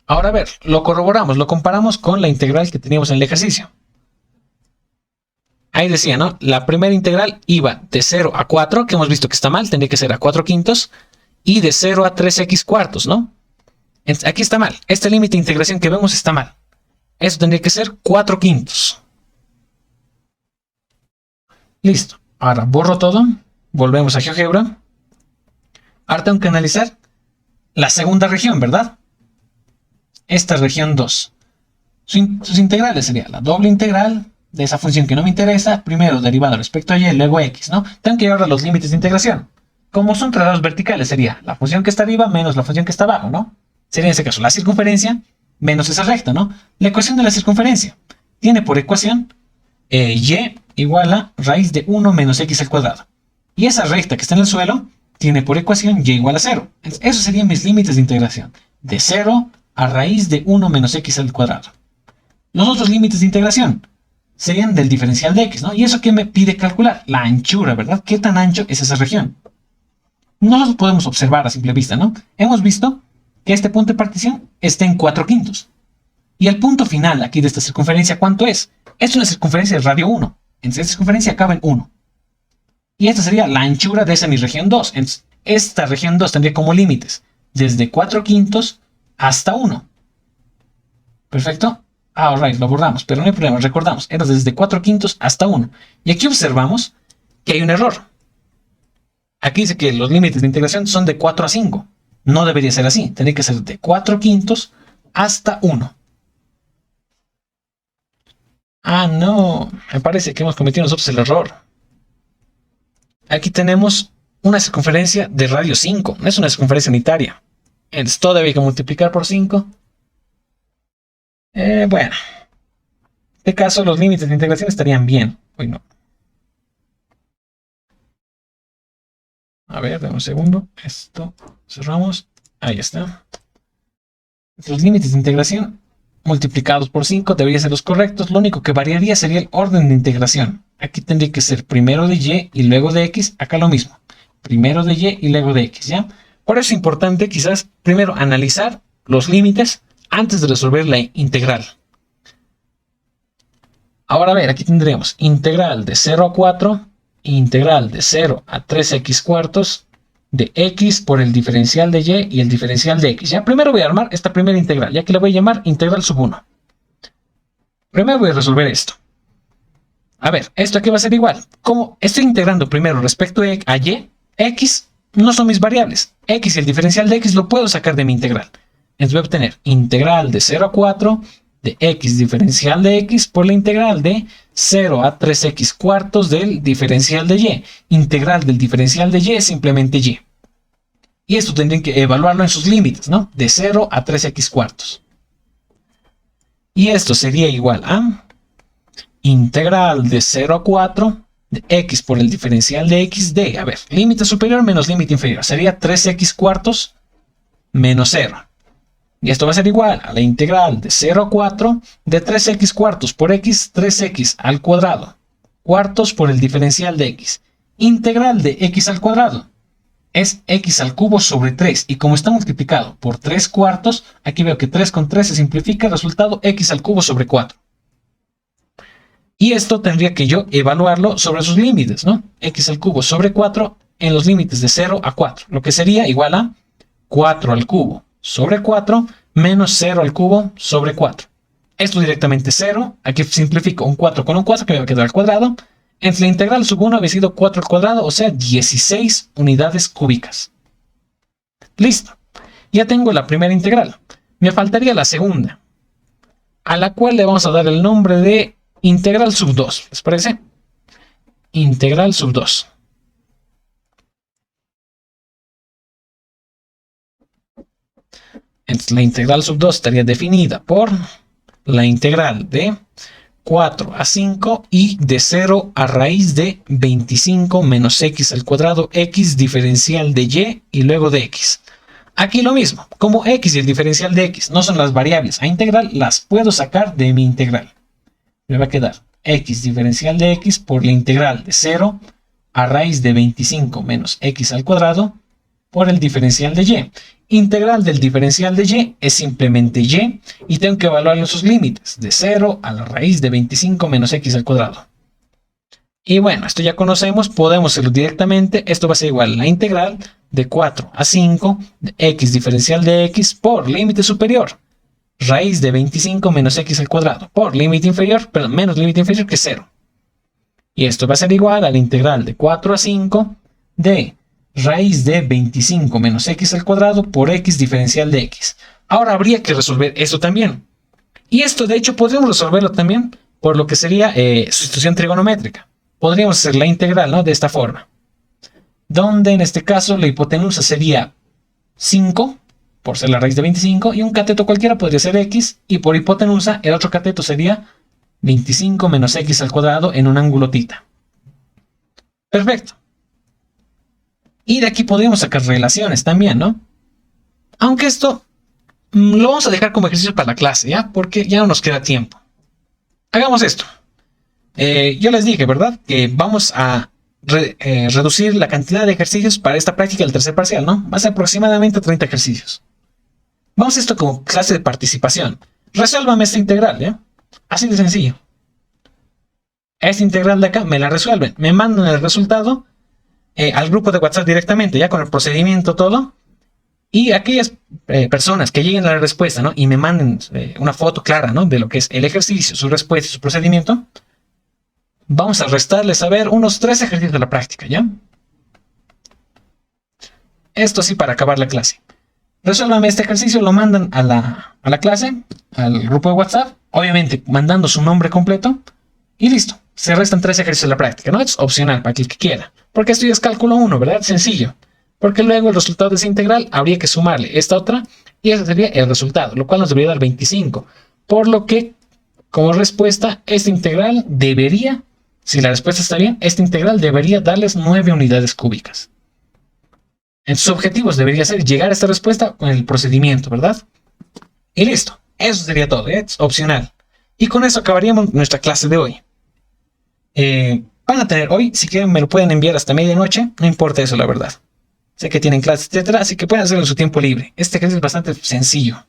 Ahora, a ver, lo corroboramos, lo comparamos con la integral que teníamos en el ejercicio. Ahí decía, ¿no? La primera integral iba de 0 a 4, que hemos visto que está mal, tendría que ser a 4 quintos, y de 0 a 3x cuartos, ¿no? Entonces, aquí está mal. Este límite de integración que vemos está mal. Eso tendría que ser 4 quintos. Listo. Ahora borro todo. Volvemos a GeoGebra. Ahora tengo que analizar la segunda región, ¿verdad? Esta región 2. Sus integrales sería la doble integral de esa función que no me interesa, primero derivado respecto a y, luego x, ¿no? Tengo que llevar a los límites de integración. Como son traslados verticales, sería la función que está arriba menos la función que está abajo, ¿no? Sería en ese caso la circunferencia menos esa recta, ¿no? La ecuación de la circunferencia tiene por ecuación y igual a raíz de 1 menos x al cuadrado. Y esa recta que está en el suelo tiene por ecuación y igual a 0. Esos serían mis límites de integración. De 0 a raíz de 1 menos x al cuadrado. Los otros límites de integración serían del diferencial de x, ¿no? ¿Y eso qué me pide calcular? La anchura, ¿verdad? ¿Qué tan ancho es esa región? No lo podemos observar a simple vista, ¿no? Hemos visto que este punto de partición está en 4 quintos. Y el punto final aquí de esta circunferencia, ¿cuánto es? Es una circunferencia de radio 1. Entonces, esta circunferencia acaba en 1. Y esta sería la anchura de esa mi región 2. Entonces, esta región 2 tendría como límites desde 4 quintos hasta 1. Perfecto. Alright, lo borramos, pero no hay problema, recordamos, era desde 4 quintos hasta 1. Y aquí observamos que hay un error. Aquí dice que los límites de integración son de 4 a 5. No debería ser así, tendría que ser de 4 quintos hasta 1. Ah, no, me parece que hemos cometido nosotros el error. Aquí tenemos una circunferencia de radio 5, no es una circunferencia unitaria. Entonces todavía hay que multiplicar por 5. Bueno, en este caso los límites de integración estarían bien. Uy, no. A ver, dame un segundo. Esto cerramos. Ahí está. Los límites de integración multiplicados por 5 deberían ser los correctos. Lo único que variaría sería el orden de integración. Aquí tendría que ser primero de y y luego de x. Acá lo mismo. Primero de y y luego de x, ¿ya? Por eso es importante quizás primero analizar los límites antes de resolver la integral. Ahora a ver, aquí tendremos integral de 0 a 4, integral de 0 a 3x cuartos de x por el diferencial de y el diferencial de x. Ya, primero voy a armar esta primera integral, ya que la voy a llamar integral sub 1. Primero voy a resolver esto. A ver, esto aquí va a ser igual. Como estoy integrando primero respecto a y, x no son mis variables. X y el diferencial de x lo puedo sacar de mi integral. Entonces voy a obtener integral de 0 a 4 de x diferencial de x por la integral de 0 a 3x cuartos del diferencial de y. Integral del diferencial de y es simplemente y. Y esto tendrían que evaluarlo en sus límites, ¿no? De 0 a 3x cuartos. Y esto sería igual a integral de 0 a 4 de x por el diferencial de x de, a ver, límite superior menos límite inferior. Sería 3x cuartos menos 0. Y esto va a ser igual a la integral de 0 a 4 de 3x cuartos por x, 3x al cuadrado, cuartos por el diferencial de x. Integral de x al cuadrado es x al cubo sobre 3. Y como está multiplicado por 3 cuartos, aquí veo que 3 con 3 se simplifica, resultado x al cubo sobre 4. Y esto tendría que yo evaluarlo sobre sus límites, ¿no? X al cubo sobre 4 en los límites de 0 a 4, lo que sería igual a 4 al cubo sobre 4 menos 0 al cubo sobre 4. Esto directamente 0, aquí simplifico un 4 con un 4 que me va a quedar al cuadrado. Entre la integral sub 1 había sido 4 al cuadrado, o sea 16 unidades cúbicas. Listo, ya tengo la primera integral. Me faltaría la segunda, a la cual le vamos a dar el nombre de integral sub 2, ¿les parece? Integral sub 2. Entonces, la integral sub 2 estaría definida por la integral de 4 a 5 y de 0 a raíz de 25 menos x al cuadrado, x diferencial de y luego de x. Aquí lo mismo, como x y el diferencial de x no son las variables a integral, las puedo sacar de mi integral. Me va a quedar x diferencial de x por la integral de 0 a raíz de 25 menos x al cuadrado por el diferencial de y. Integral del diferencial de y es simplemente y tengo que evaluar sus límites de 0 a la raíz de 25 menos x al cuadrado. Y bueno, esto ya conocemos, podemos hacerlo directamente. Esto va a ser igual a la integral de 4 a 5 de x diferencial de x por límite superior, raíz de 25 menos x al cuadrado, por límite inferior, perdón, menos límite inferior que 0. Y esto va a ser igual a la integral de 4 a 5 de raíz de 25 menos x al cuadrado por x diferencial de x. Ahora habría que resolver esto también. Y esto de hecho podríamos resolverlo también por lo que sería sustitución trigonométrica. Podríamos hacer la integral, ¿no? De esta forma. Donde en este caso la hipotenusa sería 5 por ser la raíz de 25 y un cateto cualquiera podría ser x y por hipotenusa el otro cateto sería 25 menos x al cuadrado en un ángulo θ. Perfecto. Y de aquí podríamos sacar relaciones también, ¿no? Aunque esto lo vamos a dejar como ejercicio para la clase, ¿ya? Porque ya no nos queda tiempo. Hagamos esto. Yo les dije, ¿verdad? Que vamos a reducir la cantidad de ejercicios para esta práctica del tercer parcial, ¿no? Va a ser aproximadamente 30 ejercicios. Vamos a esto como clase de participación. Resuélvame esta integral, ¿ya? Así de sencillo. Esta integral de acá me la resuelven. Me mandan el resultado al grupo de WhatsApp directamente, ya con el procedimiento todo. Y aquellas personas que lleguen a la respuesta, ¿no? Y me manden una foto clara, ¿no? De lo que es el ejercicio, su respuesta y su procedimiento. Vamos a restarles a ver unos 3 ejercicios de la práctica, ¿ya? Esto sí para acabar la clase. Resuélvame este ejercicio, lo mandan a la clase, al grupo de WhatsApp, obviamente mandando su nombre completo y listo. Se restan 3 ejercicios de la práctica, ¿no? Es opcional para el que quiera. Porque esto ya es cálculo 1, ¿verdad? Sencillo. Porque luego el resultado de esa integral habría que sumarle esta otra y ese sería el resultado, lo cual nos debería dar 25. Por lo que, como respuesta, esta integral debería, si la respuesta está bien, esta integral debería darles 9 unidades cúbicas. En sus objetivos debería ser llegar a esta respuesta con el procedimiento, ¿verdad? Y listo. Eso sería todo, es opcional. Y con eso acabaríamos nuestra clase de hoy. Van a tener hoy, si quieren me lo pueden enviar hasta medianoche, no importa eso la verdad. Sé que tienen clases, etcétera, así que pueden hacerlo en su tiempo libre. Este ejercicio es bastante sencillo.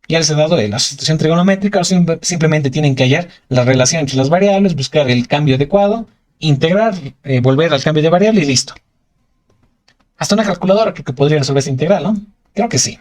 Ya les he dado la sustitución trigonométrica, o simplemente tienen que hallar la relación entre las variables, buscar el cambio adecuado, integrar, volver al cambio de variable y listo. Hasta una calculadora creo que podría resolver esa integral, ¿no? Creo que sí.